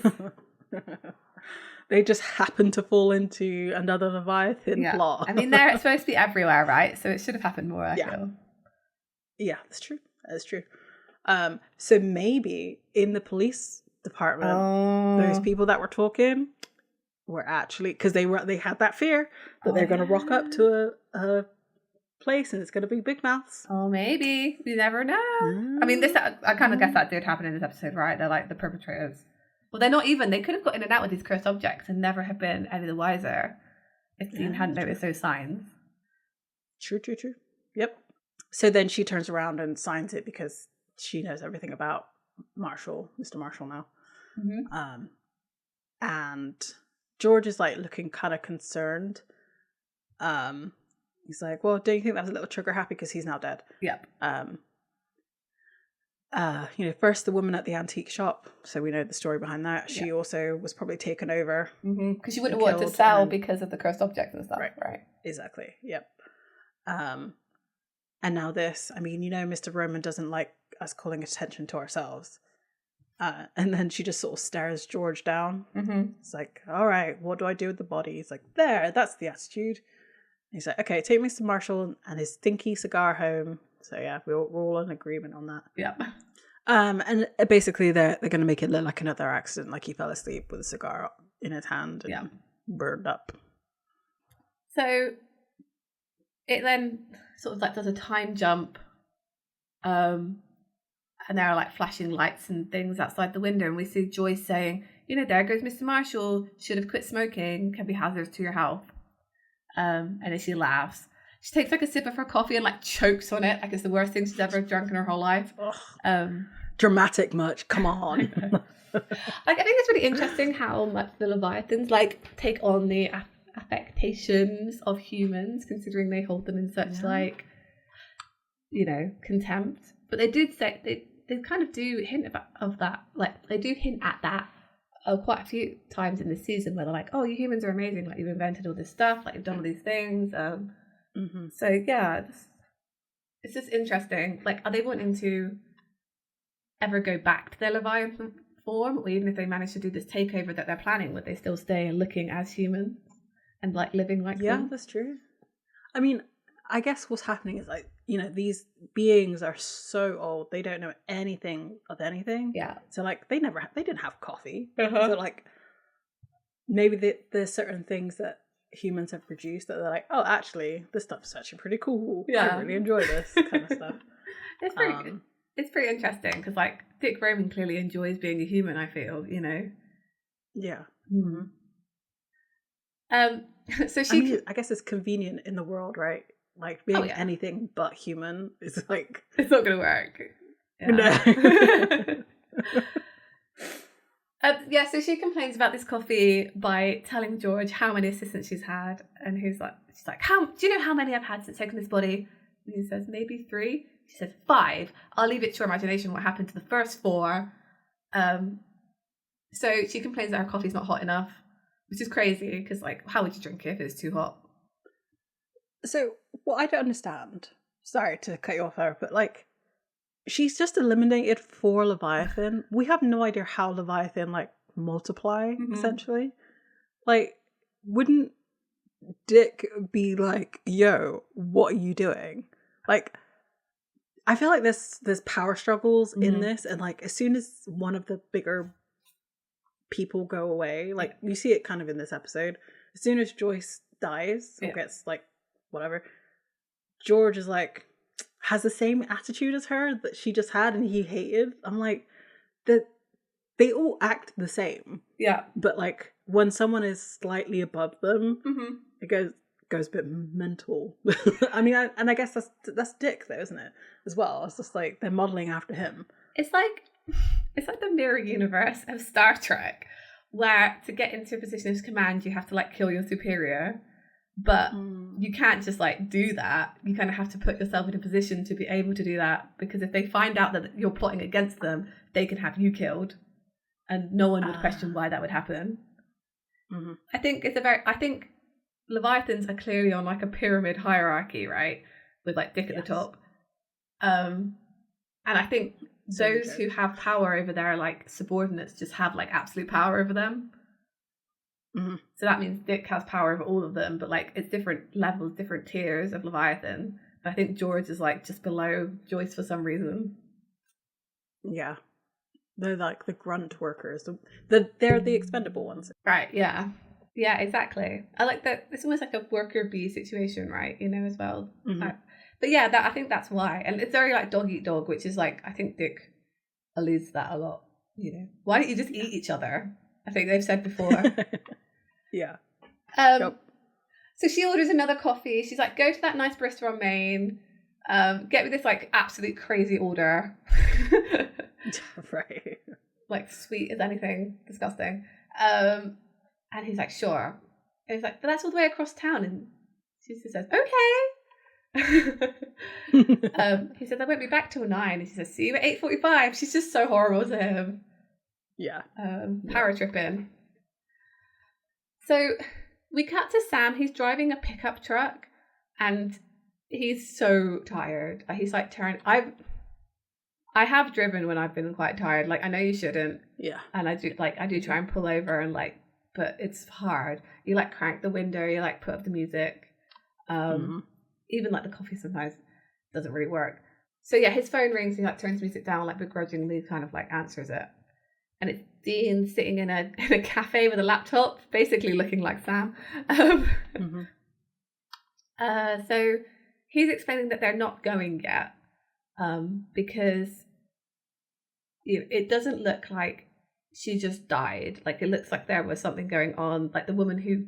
They just happen to fall into another Leviathan plot. I mean, they're supposed to be everywhere, right? So it should have happened more, I feel. Yeah, that's true. That's true. So maybe in the police department, those people that were talking were actually, because they had that fear that they're going to rock up to a place and it's going to be big mouths. Oh, maybe. You never know. I mean, I kind of guess that did happen in this episode, right? They're like the perpetrators. Well, they're not even. They could have got in and out with these cursed objects and never have been any the wiser if Dean hadn't noticed those signs. True. Yep. So then she turns around and signs it because she knows everything about Mr. Marshall now. And George is like looking kind of concerned. He's like, well, don't you think that was a little trigger happy because he's now dead? Yep. first the woman at the antique shop, so we know the story behind that. She also was probably taken over. Because she wouldn't want to sell because of the cursed objects and stuff, right? Exactly, yep. And now this, I mean, Mr. Roman doesn't like us calling attention to ourselves. And then she just sort of stares George down. It's like, all right, what do I do with the body? He's like, there, that's the attitude. He's like, okay, take Mr. Marshall and his stinky cigar home. So yeah, we're all in agreement on that. Yeah. And basically they're going to make it look like another accident, like he fell asleep with a cigar in his hand and burned up. So it then sort of like does a time jump. And there are like flashing lights and things outside the window, and we see Joyce saying, there goes Mr. Marshall, should have quit smoking, can be hazardous to your health. And then she laughs. She takes like a sip of her coffee and like chokes on it, like it's the worst thing she's ever drunk in her whole life. Dramatic much, come on. Like, I think it's really interesting how much the Leviathans like take on the affectations of humans, considering they hold them in such like, contempt. But they did say they kind of do hint of that, like they do hint at that quite a few times in this season, where they're like, oh, you humans are amazing, like you've invented all this stuff, like you've done all these things. So yeah, it's just interesting. Like, are they wanting to ever go back to their Leviathan form, or even if they manage to do this takeover that they're planning, would they still stay looking as humans and like living like them? Yeah, that's true. I mean, I guess what's happening is like, these beings are so old, they don't know anything of anything. Yeah. So like they didn't have coffee. So like maybe there's certain things that humans have produced that they're like, oh, actually this stuff's actually pretty cool. I really enjoy this kind of stuff. It's pretty interesting because like Dick Roman clearly enjoys being a human, I feel, Yeah. So she I guess it's convenient in the world, right? Like being anything but human is like, it's not gonna work. No. So she complains about this coffee by telling George how many assistants she's had, and she's like, how do you know how many I've had since taking this body? And he says, maybe 3. She says 5. I'll leave it to your imagination what happened to the first 4. So she complains that her coffee's not hot enough, which is crazy because like, how would you drink it if it's too hot? So what I don't understand, sorry to cut you off there, but like, she's just eliminated 4 Leviathan. We have no idea how Leviathan like multiply, essentially. Like, wouldn't Dick be like, yo, what are you doing? Like, I feel like there's power struggles in this, and like as soon as one of the bigger people go away, like you see it kind of in this episode, as soon as Joyce dies or gets like whatever, George is like, has the same attitude as her that she just had and he hated. I'm like, that they all act the same. Yeah. But like when someone is slightly above them, it goes a bit mental. I mean, I guess that's Dick though, isn't it? As well. It's just like they're modeling after him. It's like the mirror universe of Star Trek, where to get into a position of command you have to like kill your superior. But you can't just like do that. You kind of have to put yourself in a position to be able to do that, because if they find out that you're plotting against them, they can have you killed, and no one would question why that would happen. I think Leviathans are clearly on like a pyramid hierarchy, right, with like Dick at the top, and I think those who have power over their like subordinates just have like absolute power over them. So that means Dick has power over all of them, but like it's different levels, different tiers of Leviathan. But I think George is like just below Joyce for some reason. Yeah, they're like the grunt workers. They're the expendable ones, right? Yeah, exactly. I like that. It's almost like a worker bee situation, right? As well. But yeah, I think that's why, and it's very like dog eat dog, which is like, I think Dick alludes to that a lot. Why don't you just eat each other? I think they've said before. Yeah. So she orders another coffee. She's like, go to that nice barista on Main. Get me this like absolute crazy order. Right. Like sweet as anything. Disgusting. And he's like, sure. And he's like, but that's all the way across town. And she just says, okay. He says, I won't be back till 9. And she says, see you at 8:45. She's just so horrible to him. Yeah. Power tripping. So we cut to Sam. He's driving a pickup truck and he's so tired. He's like, I have driven when I've been quite tired. Like, I know you shouldn't. Yeah. And I do try and pull over and like, but it's hard. You like crank the window, you like put up the music. Even like the coffee sometimes doesn't really work. So yeah, his phone rings, he like turns the music down, like begrudgingly kind of like answers it. And it's Dean sitting in a cafe with a laptop, basically looking like Sam. So he's explaining that they're not going yet because it doesn't look like she just died. Like, it looks like there was something going on. Like the woman who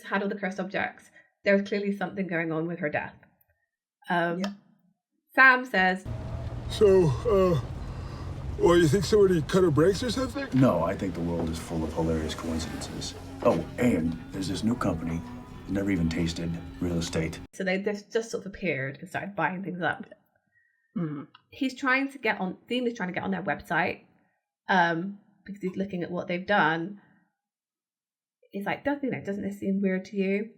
had all the cursed objects, there was clearly something going on with her death. Sam says, So, well, you think somebody cut her brakes or something? No, I think the world is full of hilarious coincidences. Oh, and there's this new company, never even tasted real estate. So they just sort of appeared and started buying things up. He's trying to get on, Dean is trying to get on their website because he's looking at what they've done. He's like, doesn't this seem weird to you?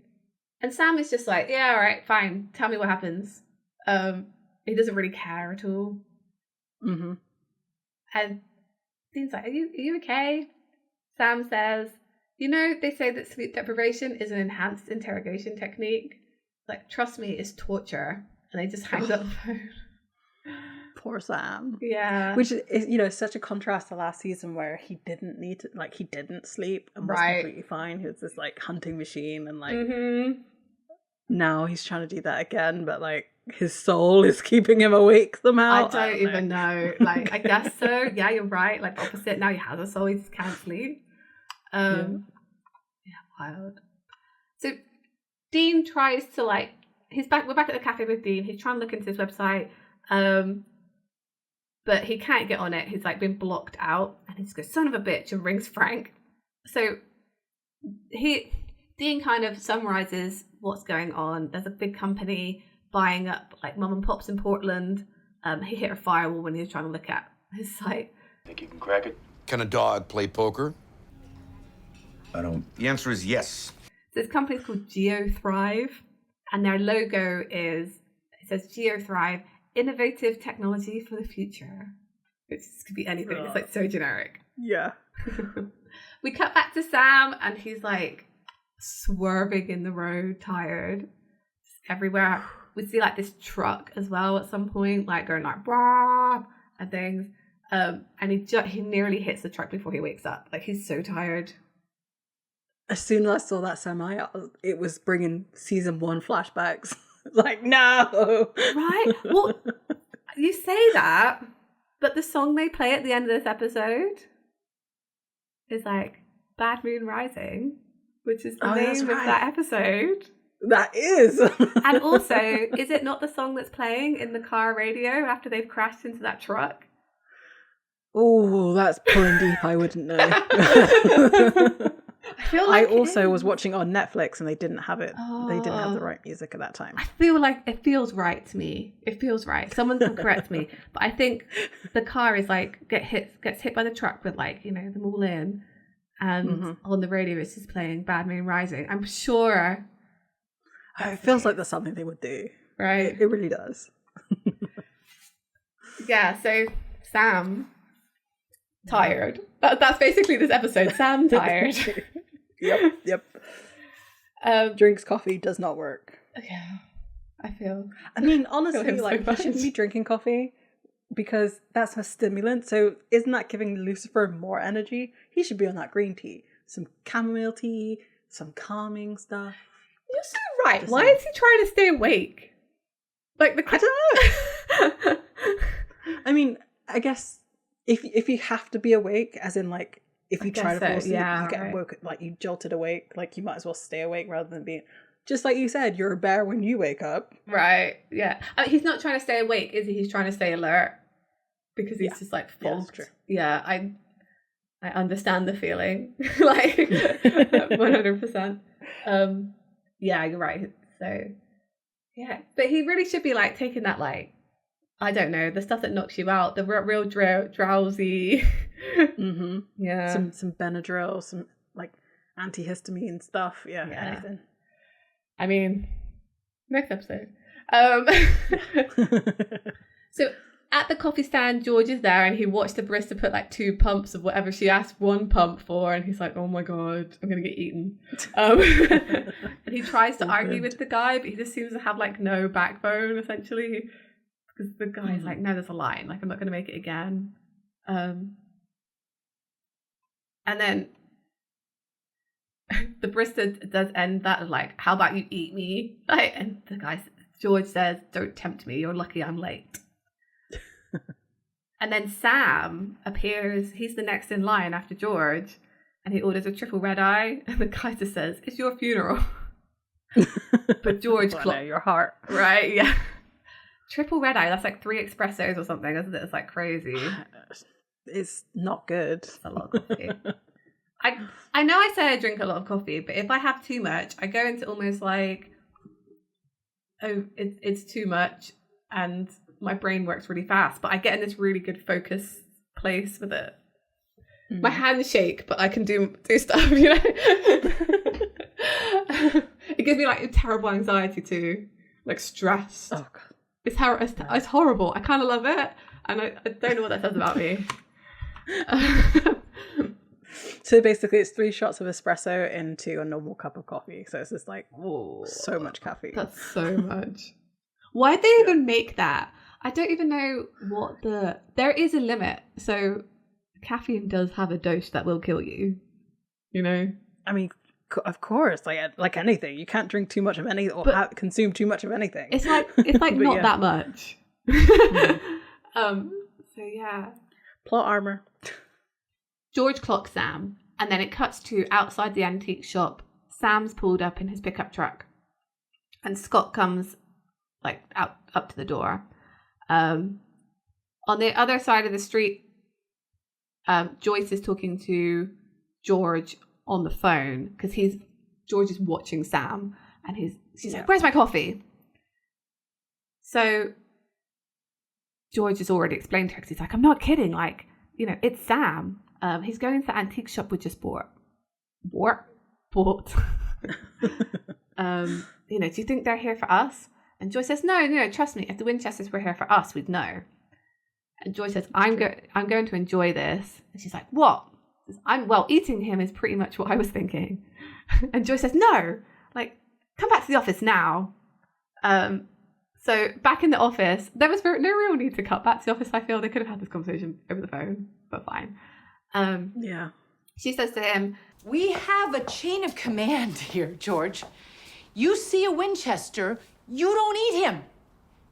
And Sam is just like, yeah, all right, fine. Tell me what happens. He doesn't really care at all. And Dean's like, are you okay? Sam says, they say that sleep deprivation is an enhanced interrogation technique. Like, trust me, it's torture. And they just hang up the phone. Poor Sam. Yeah. Which is, such a contrast to last season where he didn't need to, like, he didn't sleep and was completely fine. He was this, like, hunting machine and, like, now he's trying to do that again, but, like, his soul is keeping him awake somehow. I don't even know. Like, I guess so. Yeah, you're right. Like, opposite. Now he has a soul, he just can't sleep. Yeah, wild. So Dean tries to, like, we're back at the cafe with Dean. He's trying to look into his website. But he can't get on it. He's like been blocked out, and he just goes, son of a bitch, and rings Frank. So Dean kind of summarizes what's going on. There's a big company buying up like mom and pops in Portland. He hit a firewall when he was trying to look at his site. Think you can crack it? Can a dog play poker? I don't. The answer is yes. So this company's called GeoThrive, and their logo says GeoThrive, innovative technology for the future. This could be anything. It's like so generic. Yeah. We cut back to Sam, and he's like swerving in the road, tired. Just everywhere. We see like this truck as well at some point, like going like brah and things. And he nearly hits the truck before he wakes up. Like, he's so tired. As soon as I saw that semi, it was bringing season 1 flashbacks. Like, no. Right? Well, you say that, but the song they play at the end of this episode is like Bad Moon Rising, which is the name of that episode. That is. And also, is it not the song that's playing in the car radio after they've crashed into that truck? Oh, that's pulling deep. I wouldn't know. I also was watching on Netflix and they didn't have it. They didn't have the right music at that time. I feel like it feels right to me. It feels right. Someone can correct me. But I think the car is like gets hit by the truck with like, them all in. And on the radio it's just playing Bad Moon Rising. I'm sure. It feels like that's something they would do. Right. It really does. Yeah, so Sam tired. That's basically this episode. Sam tired. Yep. Drinks coffee, does not work. Yeah, I feel. I mean, honestly, like, so he shouldn't be drinking coffee because that's a stimulant. So isn't that giving Lucifer more energy? He should be on that green tea, some chamomile tea, some calming stuff. You're so right. Why is he trying to stay awake? Like I don't know. I mean, I guess if you have to be awake, as in like if you try to fall asleep, you get woke, like you jolted awake, like you might as well stay awake rather than being. Just like you said, you're a bear when you wake up. Right. Yeah. I mean, he's not trying to stay awake, is he? He's trying to stay alert because he's just like fogged. Yeah. I understand the feeling. Like 100%. Yeah, you're right. So Yeah, but he really should be like taking that, like, I don't know, the stuff that knocks you out, the real drowsy. Yeah. Some Benadryl, some like antihistamine stuff. Yeah, anything. I mean, next episode. So at the coffee stand, George is there and he watched the barista put like 2 pumps of whatever she asked 1 pump for, and he's like, oh my god, I'm gonna get eaten. And he tries to argue with the guy, but he just seems to have like no backbone, essentially, because the guy's like, no, there's a line, like I'm not gonna make it again. And then the barista does end that like, how about you eat me? Like, and the guy, George says, don't tempt me, you're lucky I'm late. And then Sam appears, he's the next in line after George, and he orders a triple red eye, and the guy just says, it's your funeral. But George your heart. Right, yeah. Triple red eye, that's like 3 espressos or something, isn't it? It's like crazy. It's not good. It's a lot of coffee. I know I say I drink a lot of coffee, but if I have too much, I go into almost like, oh, it's too much, and my brain works really fast, but I get in this really good focus place with it. My hands shake, but I can do stuff, you know? It gives me like terrible anxiety too, like stress. Oh god. It's horrible. I kind of love it, and I don't know what that says about me. So basically it's 3 shots of espresso into a normal cup of coffee. So it's just like, so much caffeine. That's so much. Why'd they even make that? I don't even know what there is a limit. So caffeine does have a dose that will kill you, you know? I mean, of course, like anything, you can't drink too much of anything or consume too much of anything. It's like not that much. So yeah. Plot armor. George clocks Sam, and then it cuts to outside the antique shop. Sam's pulled up in his pickup truck, and Scott comes like up to the door. On the other side of the street, Joyce is talking to George on the phone because George is watching Sam, and she's like, "Where's my coffee?" So George has already explained to her because he's like, "I'm not kidding. Like, you know, it's Sam. He's going to the antique shop we just bought. You know, do you think they're here for us?" And Joyce says, no, trust me. If the Winchesters were here for us, we'd know. And Joyce says, I'm going to enjoy this. And she's like, what? She says, eating him is pretty much what I was thinking. And Joyce says, no, like, come back to the office now. So back in the office, there was no real need to cut back to the office. I feel they could have had this conversation over the phone, but fine. Yeah. She says to him, we have a chain of command here, George. You see a Winchester, you don't eat him.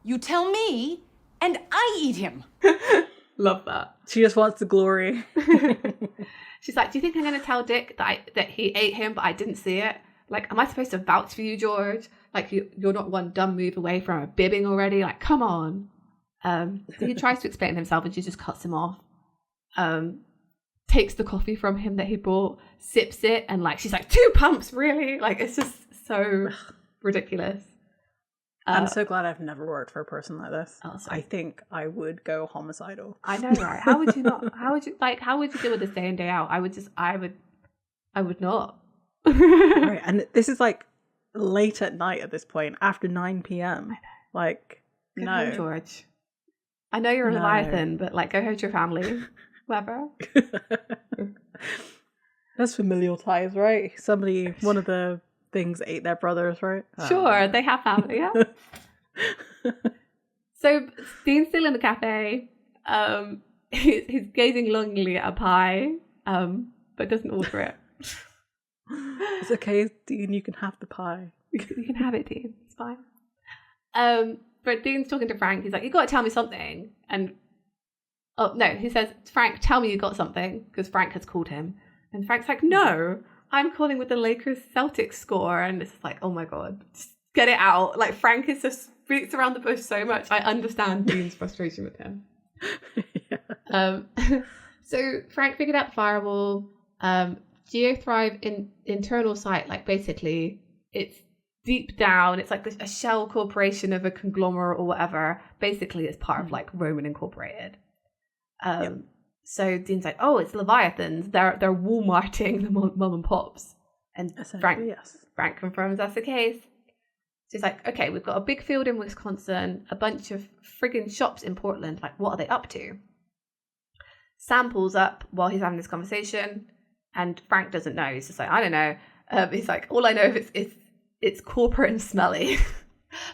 You tell me, and I eat him. Love that. She just wants the glory. She's like, do you think I'm going to tell Dick that he ate him, but I didn't see it? Like, am I supposed to vouch for you, George? Like, you're not one dumb move away from a bibbing already? Like, come on. So he tries to explain himself, and she just cuts him off. Takes the coffee from him that he brought, sips it, and like, she's like, 2 pumps, really? Like, it's just so ridiculous. I'm so glad I've never worked for a person like this. I think I would go homicidal. I know, right? How would you not? How would you deal with this day in, day out? I would not. Right, and this is like late at night at this point, after 9 p.m. Like, go home, George. I know you're a Leviathan, but like, go home to your family. Whatever. That's familial ties, right? One of the things ate their brothers, right? Sure, they have family, yeah. So Dean's still in the cafe. He's gazing longingly at a pie, but doesn't order it. It's okay, Dean, you can have the pie. You can have it, Dean. It's fine. But Dean's talking to Frank. He's like, you got to tell me something. And oh no, he says, Frank, tell me you got something, because Frank has called him. And Frank's like, no, I'm calling with the Lakers Celtics score. And it's like, oh my god, just get it out. Like, Frank is just beats around the bush so much. I understand Dean's frustration with him. So Frank figured out the firewall. Geothrive internal site, like basically it's deep down, it's like a shell corporation of a conglomerate or whatever. Basically, it's part of like Roman Incorporated. So Dean's like, oh, it's Leviathans. They're Walmarting the mom and pops. And Frank confirms that's the case. So he's like, okay, we've got a big field in Wisconsin, a bunch of friggin' shops in Portland. Like, what are they up to? Sam pulls up while he's having this conversation, and Frank doesn't know. He's just like, I don't know. He's like, all I know is it's corporate and smelly,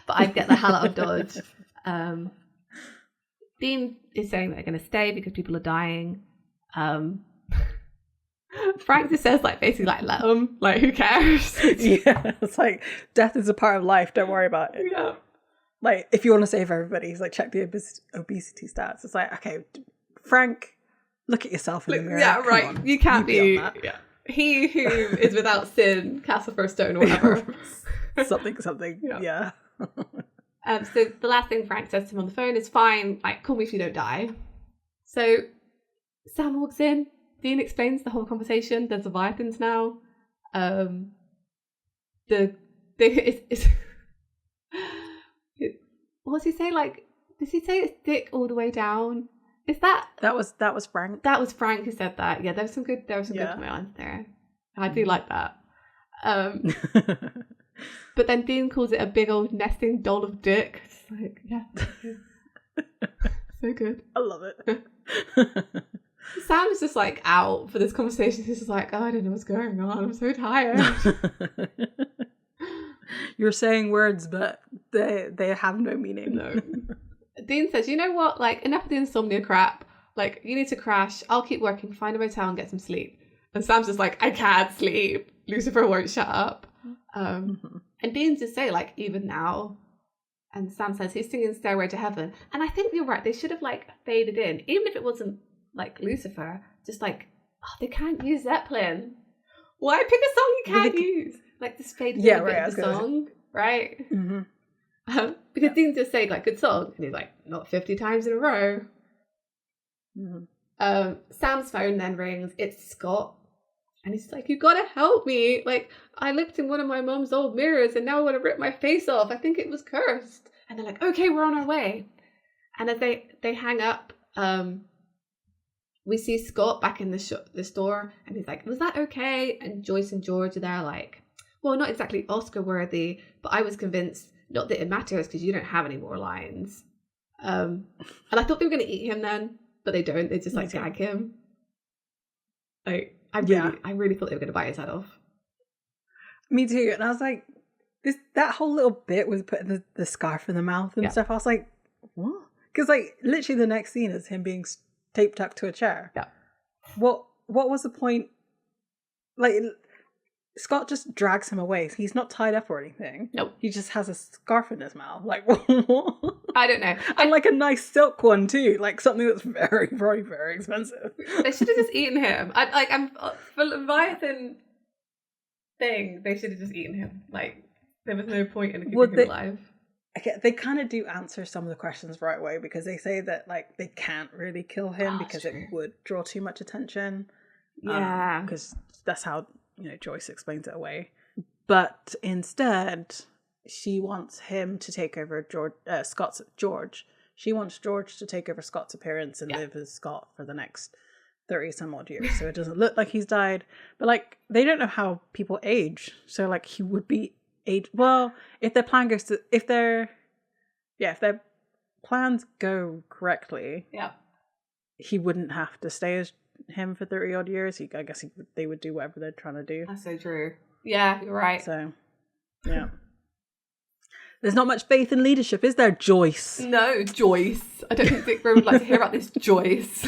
but I'd get the hell out of Dodge. Dean is saying that they're going to stay because people are dying. Frank just says, like, basically, like, let them. Like, who cares? Yeah, it's like, death is a part of life. Don't worry about it. Yeah. Like, if you want to save everybody, he's like, check the obesity stats. It's like, okay, Frank, look at yourself in the mirror. Yeah, right. On. You can't be. Yeah. He who is without sin casts the first stone or whatever. something. Yeah. So the last thing Frank says to him on the phone is, fine, like, call me if you don't die. So Sam walks in. Dean explains the whole conversation. There's Leviathans now. What does he say? Like, does he say it's dick all the way down? Is that was Frank? That was Frank who said that. Yeah, there was some good lines there. I do like that. But then Dean calls it a big old nesting doll of dick. It's like, yeah, so good. I love it. Sam is just like out for this conversation. He's just like, oh, I don't know what's going on. I'm so tired. You're saying words, but they have no meaning. No. Dean says, you know what? Like, enough of the insomnia crap. Like, you need to crash. I'll keep working. Find a motel and get some sleep. And Sam's just like, I can't sleep. Lucifer won't shut up. And Dean's just say, like, even now. And Sam says he's singing Stairway to Heaven. And I think you're right. They should have, like, faded in. Even if it wasn't, like, Lucifer. Just like, oh, they can't use Zeppelin. Why pick a song you can't use? Like, just fade in a bit of the song. Right? Mm-hmm. Because Dean just say, like, good song. And he's like, not 50 times in a row. Mm-hmm. Sam's phone then rings. It's Scott. And he's like, you gotta help me. Like, I looked in one of my mum's old mirrors and now I want to rip my face off. I think it was cursed. And they're like, okay, we're on our way. And as they hang up, we see Scott back in the store. And he's like, was that okay? And Joyce and George are there like, well, not exactly Oscar worthy, but I was convinced not that it matters because you don't have any more lines. And I thought they were going to eat him then, but they don't. They just like gag him. Like, I really thought they were going to bite his head off. Me too. And I was like, that whole little bit was putting the scarf in the mouth and stuff. I was like, what? Because like literally the next scene is him being taped up to a chair. Yeah. What was the point? Like, Scott just drags him away. He's not tied up or anything. Nope. He just has a scarf in his mouth. Like, what? I don't know. And like a nice silk one too. Like something that's very, very, very expensive. They should have just eaten him. I'm for Leviathan thing. They should have just eaten him. Like, there was no point in keeping him alive. Okay, they kind of do answer some of the questions right away because they say that like they can't really kill him because it would draw too much attention. Yeah, because that's how Joyce explains it away. But instead, she wants him to take over George. She wants George to take over Scott's appearance and live as Scott for the next 30 some odd years. So it doesn't look like he's died. But like they don't know how people age. So like he would be age. Well, if their plan goes to if their plans go correctly, he wouldn't have to stay as him for 30 odd years. I guess they would do whatever they're trying to do. That's so true. Yeah, you're right. So yeah. There's not much faith in leadership, is there, Joyce? No, Joyce. I don't think Dick would like to hear about this, Joyce.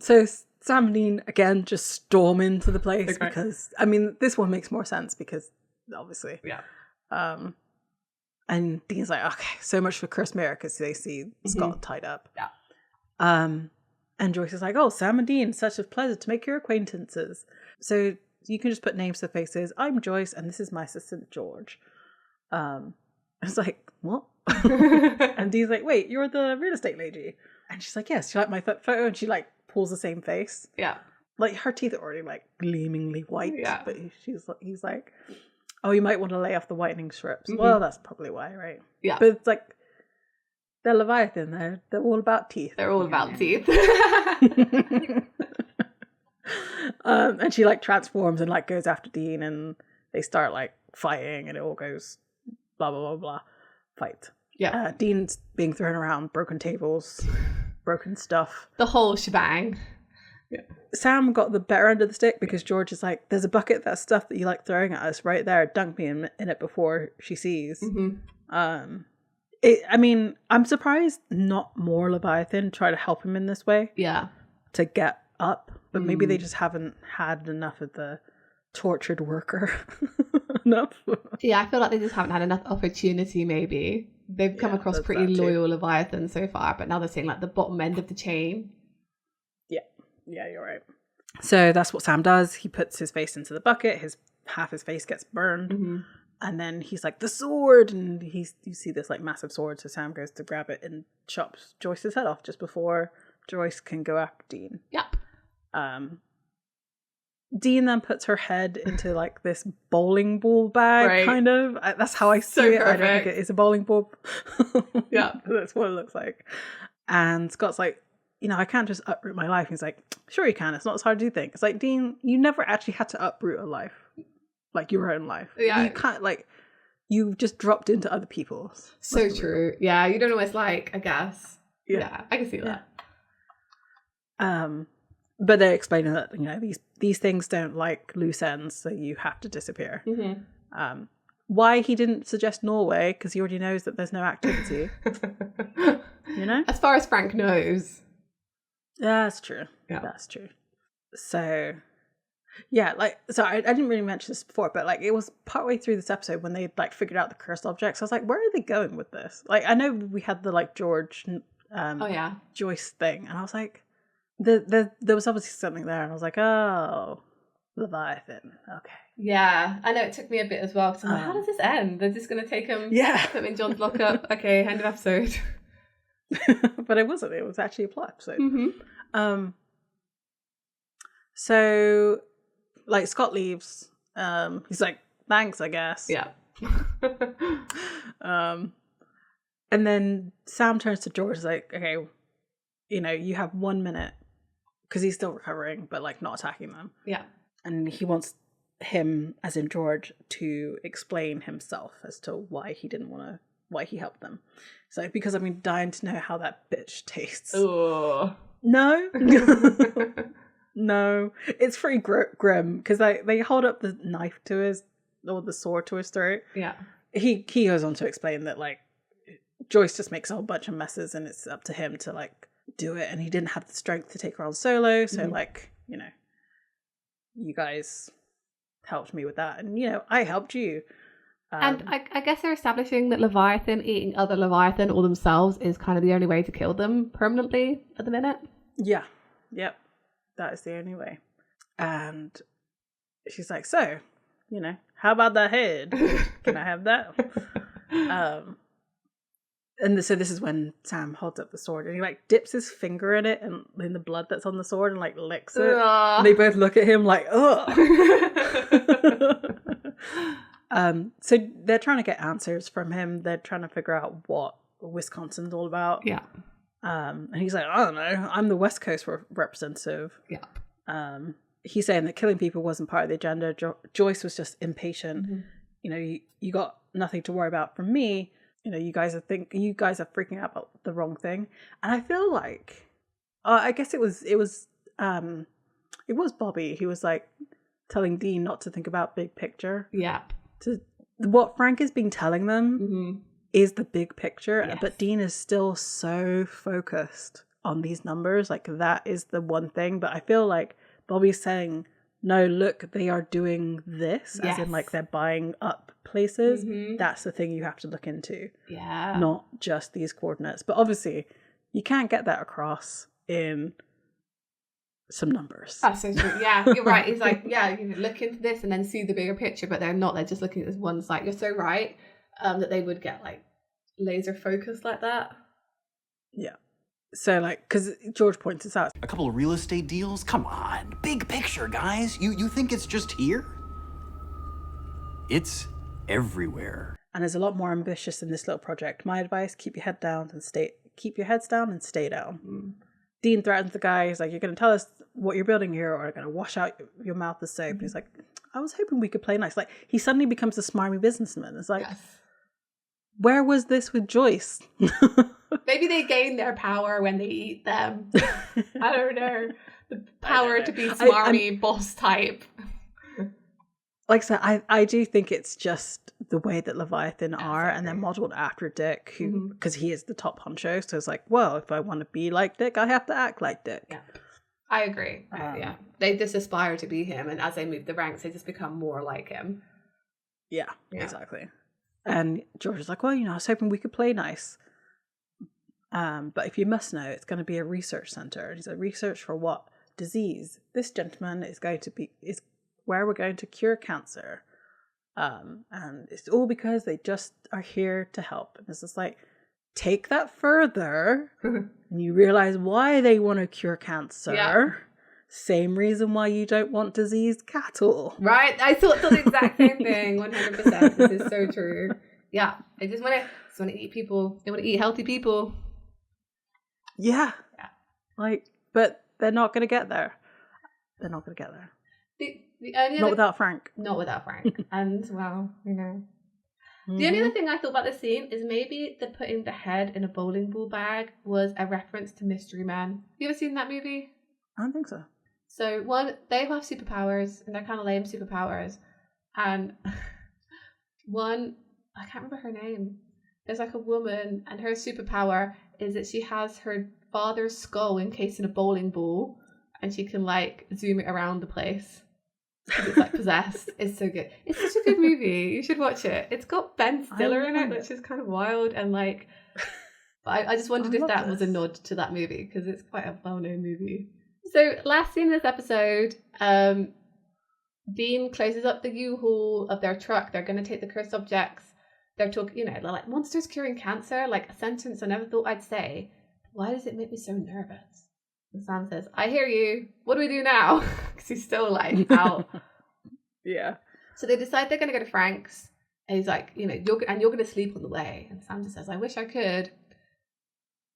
So Sam and Dean again just storm into the place because I mean this one makes more sense because obviously. Yeah. And Dean's like, okay, so much for Chris Mirror because they see Scott tied up. Yeah. And Joyce is like, oh, Sam and Dean, such a pleasure to make your acquaintances. So you can just put names to faces. I'm Joyce and this is my assistant George. I was like, what? And Dean's like, wait, you're the real estate lady? And she's like, yes. She liked my photo and she like pulls the same face. Yeah. like her teeth are already like gleamingly white, Yeah. but he's like, oh, you might want to lay off the whitening strips. Well, that's probably why, right? Yeah. But it's like, they're Leviathan, they're all about teeth. They're all about teeth. And she like transforms and like goes after Dean, and they start like fighting, and it all goes blah blah blah blah. Fight. Yeah. Dean's being thrown around, broken tables, broken stuff. The whole shebang. Yeah. Sam got the better end of the stick because George is like, there's a bucket of that stuff that you like throwing at us right there. Dunk me in it before she sees. I mean, I'm surprised not more Leviathan try to help him in this way. Yeah. To get up. But maybe they just haven't had enough of the tortured worker. Enough. Yeah, I feel like they just haven't had enough opportunity, maybe. They've come across pretty loyal Leviathan so far, but now they're seeing like the bottom end of the chain. Yeah, you're right. So that's what Sam does. He puts his face into the bucket. Half his face gets burned. And then he's like, the sword! And you see this like massive sword. So Sam goes to grab it and chops Joyce's head off just before Joyce can go after Dean. Yep. Dean then puts her head into like this bowling ball bag, kind of. That's how I see it. Perfect. I don't think it is a bowling ball. Yeah. That's what it looks like. And Scott's like, I can't just uproot my life. He's like, sure you can. It's not as hard as you think. It's like, Dean, you never actually had to uproot a life. Like your own life. Yeah. You can't, like, you just dropped into other people's. So true. Yeah, you don't know what it's like, I guess. Yeah, I can see that. But they're explaining that, these things don't like loose ends, so you have to disappear. Why he didn't suggest Norway, because he already knows that there's no activity. As far as Frank knows. Yeah, that's true. Yeah. That's true. So, yeah, like, so I didn't really mention this before, but like, it was partway through this episode when they like figured out the cursed objects. I was like, where are they going with this? Like, I know we had the like George, Joyce thing, and I was like, there was obviously something there, and I was like, oh, Leviathan. Okay. Yeah, I know it took me a bit as well. So how does this end? They're just going to take him, put him in John's lockup. Okay, end of episode. But it wasn't. It was actually a plot episode. So, like, Scott leaves. He's like, thanks, I guess. Yeah. And then Sam turns to George, like, okay, you have 1 minute, because he's still recovering, but like not attacking them. Yeah. And he wants him, as in George, to explain himself as to why he helped them. So, because I've been dying to know how that bitch tastes. Oh. No. No. It's pretty grim, because they hold up the knife to the sword to his throat. Yeah. He goes on to explain that, like, Joyce just makes a whole bunch of messes, and it's up to him to, like, do it, and he didn't have the strength to take her on solo, so, like, you guys helped me with that, and, I helped you. And I guess they're establishing that Leviathan eating other Leviathan or themselves is kind of the only way to kill them permanently at the minute. Yeah. Yep. That is the only way. And she's like, so, how about that head? Can I have that? And so this is when Sam holds up the sword, and he like dips his finger in it and in the blood that's on the sword and like licks it. And they both look at him like, ugh. So they're trying to get answers from him. They're trying to figure out what Wisconsin's all about. Yeah. And he's like, I don't know. I'm the West Coast representative. Yeah. He's saying that killing people wasn't part of the agenda. Joyce was just impatient. You got nothing to worry about from me. You guys are freaking out about the wrong thing. And I feel like, I guess it was Bobby. He was like telling Dean not to think about big picture. Yeah. What Frank has been telling them is the big picture, yes. But Dean is still so focused on these numbers. Like, that is the one thing. But I feel like Bobby's saying, no, look, they are doing this, yes. as in like they're buying up places. That's the thing you have to look into. Yeah. Not just these coordinates. But obviously, you can't get that across in some numbers. That's so true. Yeah, you're right. It's like, yeah, you look into this and then see the bigger picture, but they're not. They're just looking at this one side. You're so right that they would get like laser focused like that. Yeah. So, like, because George points this out. A couple of real estate deals? Come on. Big picture, guys. You think it's just here? It's everywhere. And is a lot more ambitious in this little project. My advice, keep your heads down and stay down. Dean threatens the guy. He's like, you're going to tell us what you're building here or I'm going to wash out your mouth with soap. And he's like, I was hoping we could play nice. Like, he suddenly becomes a smarmy businessman. It's like, where was this with Joyce? Maybe they gain their power when they eat them. I don't know. The power to be smarmy, boss type. Like I said, I do think it's just the way that Leviathan are, and they're modeled after Dick, who because he is the top honcho. So it's like, well, if I want to be like Dick, I have to act like Dick. Yeah, I agree. They just aspire to be him, and as they move the ranks, they just become more like him. Yeah, exactly. And George is like, well, I was hoping we could play nice. But if you must know, it's going to be a research center. And he said, research for what? Disease. This gentleman is where we're going to cure cancer. And it's all because they just are here to help. And it's just like, take that further and you realize why they want to cure cancer. Yeah. Same reason why you don't want diseased cattle. Right? I thought the exact same thing, 100%. This is so true. Yeah. They just want to eat people. They want to eat healthy people. Yeah. But they're not going to get there. They're not going to get there. Not without Frank. Not without Frank. And, well, The only other thing I thought about this scene is maybe the putting the head in a bowling ball bag was a reference to Mystery Men. You ever seen that movie? I don't think so. So, they have superpowers, and they're kind of lame superpowers. And one, I can't remember her name. There's like a woman, and her superpower is that she has her father's skull encased in a bowling ball, and she can like zoom it around the place. It's like possessed. It's so good. It's such a good movie. You should watch it. It's got Ben Stiller in it, which is kind of wild, and like, I just wondered if that was a nod to that movie because it's quite a well-known movie. So last scene in this episode, Dean closes up the U-Haul of their truck. They're going to take the cursed objects. They're talking, they're like, monsters curing cancer, like a sentence I never thought I'd say. Why does it make me so nervous? And Sam says, I hear you. What do we do now? Because he's still like out. Yeah. So they decide they're going to go to Frank's. And he's like, you're going to sleep on the way. And Sam just says, I wish I could.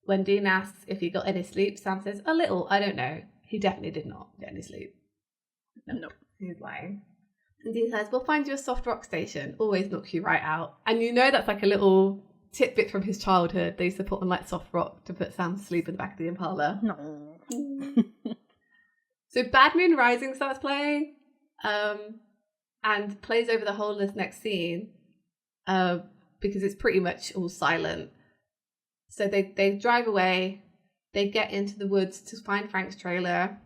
When Dean asks if he got any sleep, Sam says, a little, I don't know. He definitely did not get any sleep. No. He's lying. And Dean says, we'll find you a soft rock station. Always knock you right out. And that's like a little tidbit from his childhood. They used to put on like soft rock to put Sam to sleep in the back of the Impala. No. So Bad Moon Rising starts playing and plays over the whole of this next scene because it's pretty much all silent. So they drive away. They get into the woods to find Frank's trailer.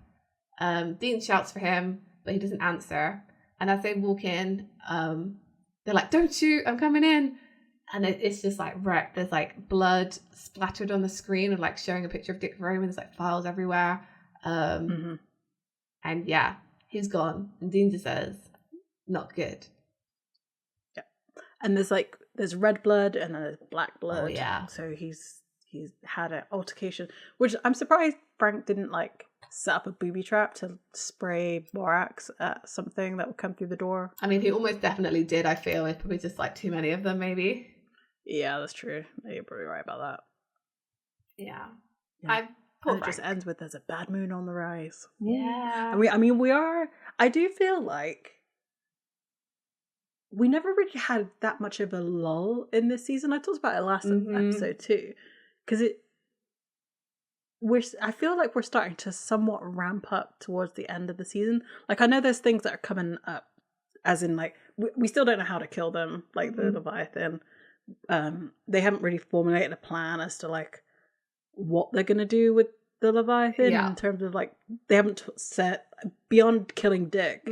Dean shouts for him, but he doesn't answer. And as they walk in, they're like, don't shoot, I'm coming in. And it's just like wrecked. There's like blood splattered on the screen of like showing a picture of Dick Roman. There's like files everywhere. And yeah, he's gone. And Dean just says, not good. Yeah. And there's red blood and then there's black blood. Oh, yeah. So he's had an altercation, which I'm surprised Frank didn't like set up a booby trap to spray borax at something that would come through the door. I mean, he almost definitely did, I feel. It's probably just like too many of them, maybe. Yeah, that's true. You're probably right about that. Yeah. And it just ends with there's a bad moon on the rise. Yeah. And we are, I do feel like we never really had that much of a lull in this season. I talked about it last episode too. Because I feel like we're starting to somewhat ramp up towards the end of the season. Like, I know there's things that are coming up, as in, like, we still don't know how to kill them, like the Leviathan. They haven't really formulated a plan as to, like, what they're going to do with the Leviathan in terms of, like, they haven't set, beyond killing Dick,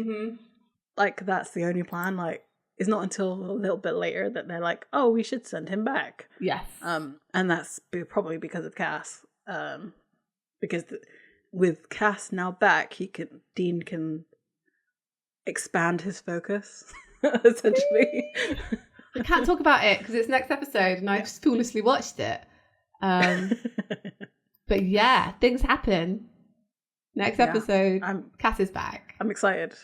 like, that's the only plan, like, it's not until a little bit later that they're like, oh, we should send him back. Yes. And that's probably because of Cass. Because with Cass now back, Dean can expand his focus, essentially. I can't talk about it because it's next episode and I've foolishly watched it. But yeah, things happen. Next episode, Cass is back. I'm excited.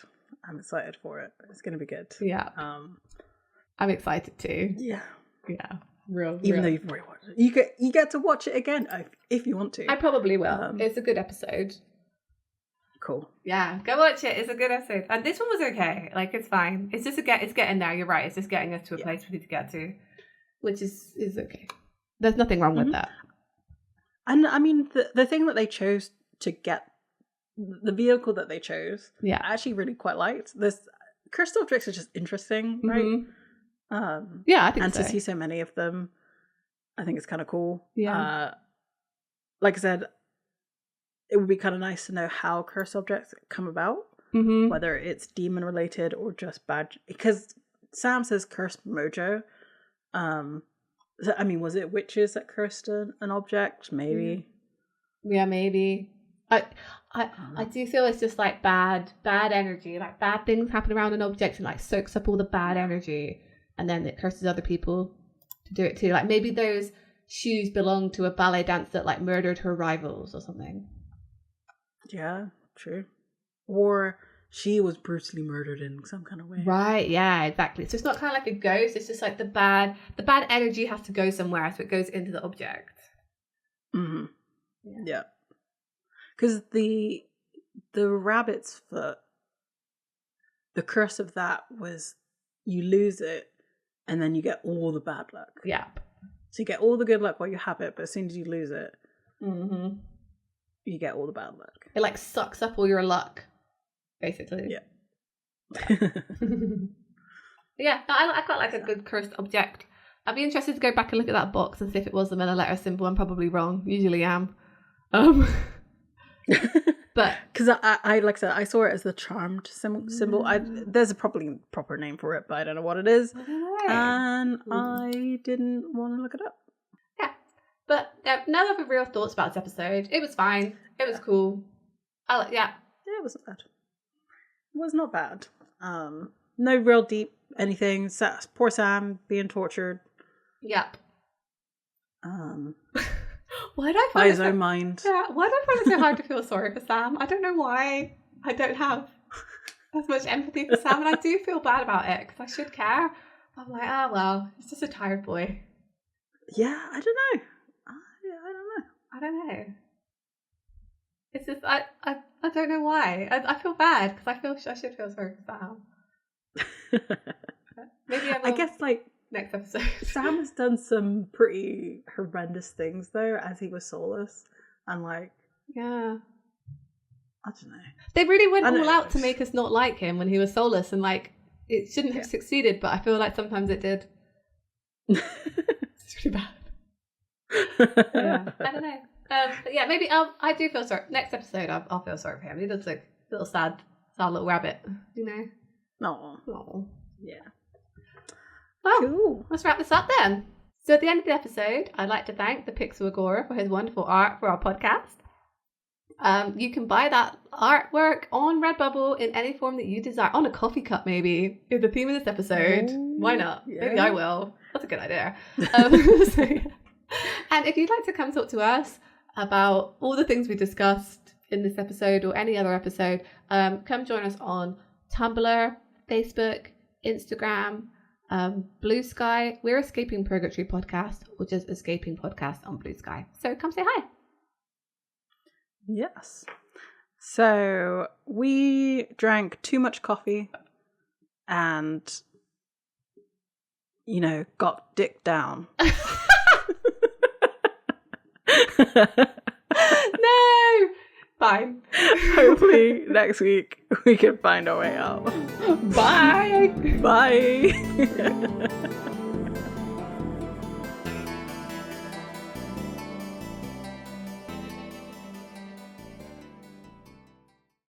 I'm excited for it. It's going to be good. Yeah. I'm excited too. Yeah. Yeah. Even though you've already watched it. You get to watch it again if you want to. I probably will. It's a good episode. Cool. Yeah, go watch it. It's a good episode. And this one was okay. Like, it's fine. It's just it's getting there. You're right. It's just getting us to a place we need to get to, which is okay. There's nothing wrong with that. And I mean, the thing that they chose to get, the vehicle that they chose, I actually really quite liked. This crystal objects are just interesting, right? Yeah, I think and so. to see so many of them, I think it's kind of cool. Yeah. Like I said, it would be kind of nice to know how cursed objects come about, whether it's demon related or just bad. Because Sam says cursed mojo. So, I mean, was it witches that cursed an object? Maybe. Yeah, maybe. I do feel it's just like bad energy, like bad things happen around an object and like soaks up all the bad energy, and then it curses other people to do it too. Like maybe those shoes belong to a ballet dancer that like murdered her rivals or something. Yeah, true. Or she was brutally murdered in some kind of way. Right, yeah, exactly. So it's not kind of like a ghost, it's just like the bad energy has to go somewhere, so it goes into the object. Mm-hmm. Yeah. Because the rabbit's foot, the curse of that was you lose it and then you get all the bad luck. Yeah. So you get all the good luck while you have it, but as soon as you lose it, you get all the bad luck. It like sucks up all your luck, basically. Yeah. Yeah, I quite like a good cursed object. I'd be interested to go back and look at that box and see if it was the middle letter symbol. I'm probably wrong. Usually am. But because I like I said, I saw it as the charmed symbol. There's a proper name for it, but I don't know what it is, and I didn't want to look it up. Yeah, but no other real thoughts about this episode. It was fine. It was cool. Yeah, it wasn't bad. It was not bad. No real deep anything. Poor Sam being tortured. Yep. Why do I find by his own mind? Yeah, why do I find it so hard to feel sorry for Sam? I don't know why. I don't have as much empathy for Sam, and I do feel bad about it because I should care. But I'm like, well, he's just a tired boy. Yeah, I don't know. I don't know. It's just I don't know why. I feel bad because I should feel sorry for Sam. Maybe I guess like. Next episode. Sam has done some pretty horrendous things though, as he was soulless, and like, yeah, I don't know. They really went all out to make us not like him when he was soulless, and like, it shouldn't have succeeded, but I feel like sometimes it did. It's really bad. Yeah, I don't know. But yeah, maybe I do feel sorry. Next episode, I'll feel sorry for him. He looks like a little sad little rabbit, you know. No. Yeah. Well, cool. Let's wrap this up then. So at the end of the episode, I'd like to thank the Pixel Agora for his wonderful art for our podcast. You can buy that artwork on Redbubble in any form that you desire. On a coffee cup, maybe, is the theme of this episode. Why not? Yeah. Maybe I will. That's a good idea. So, yeah. And if you'd like to come talk to us about all the things we discussed in this episode or any other episode, come join us on Tumblr, Facebook, Instagram, Bluesky. We're Escaping Purgatory podcast, or just Escaping Podcast on Bluesky. So come say hi. Yes. So we drank too much coffee and, got dick down. No! Fine. Hopefully next week we can find our way out. Bye! Bye!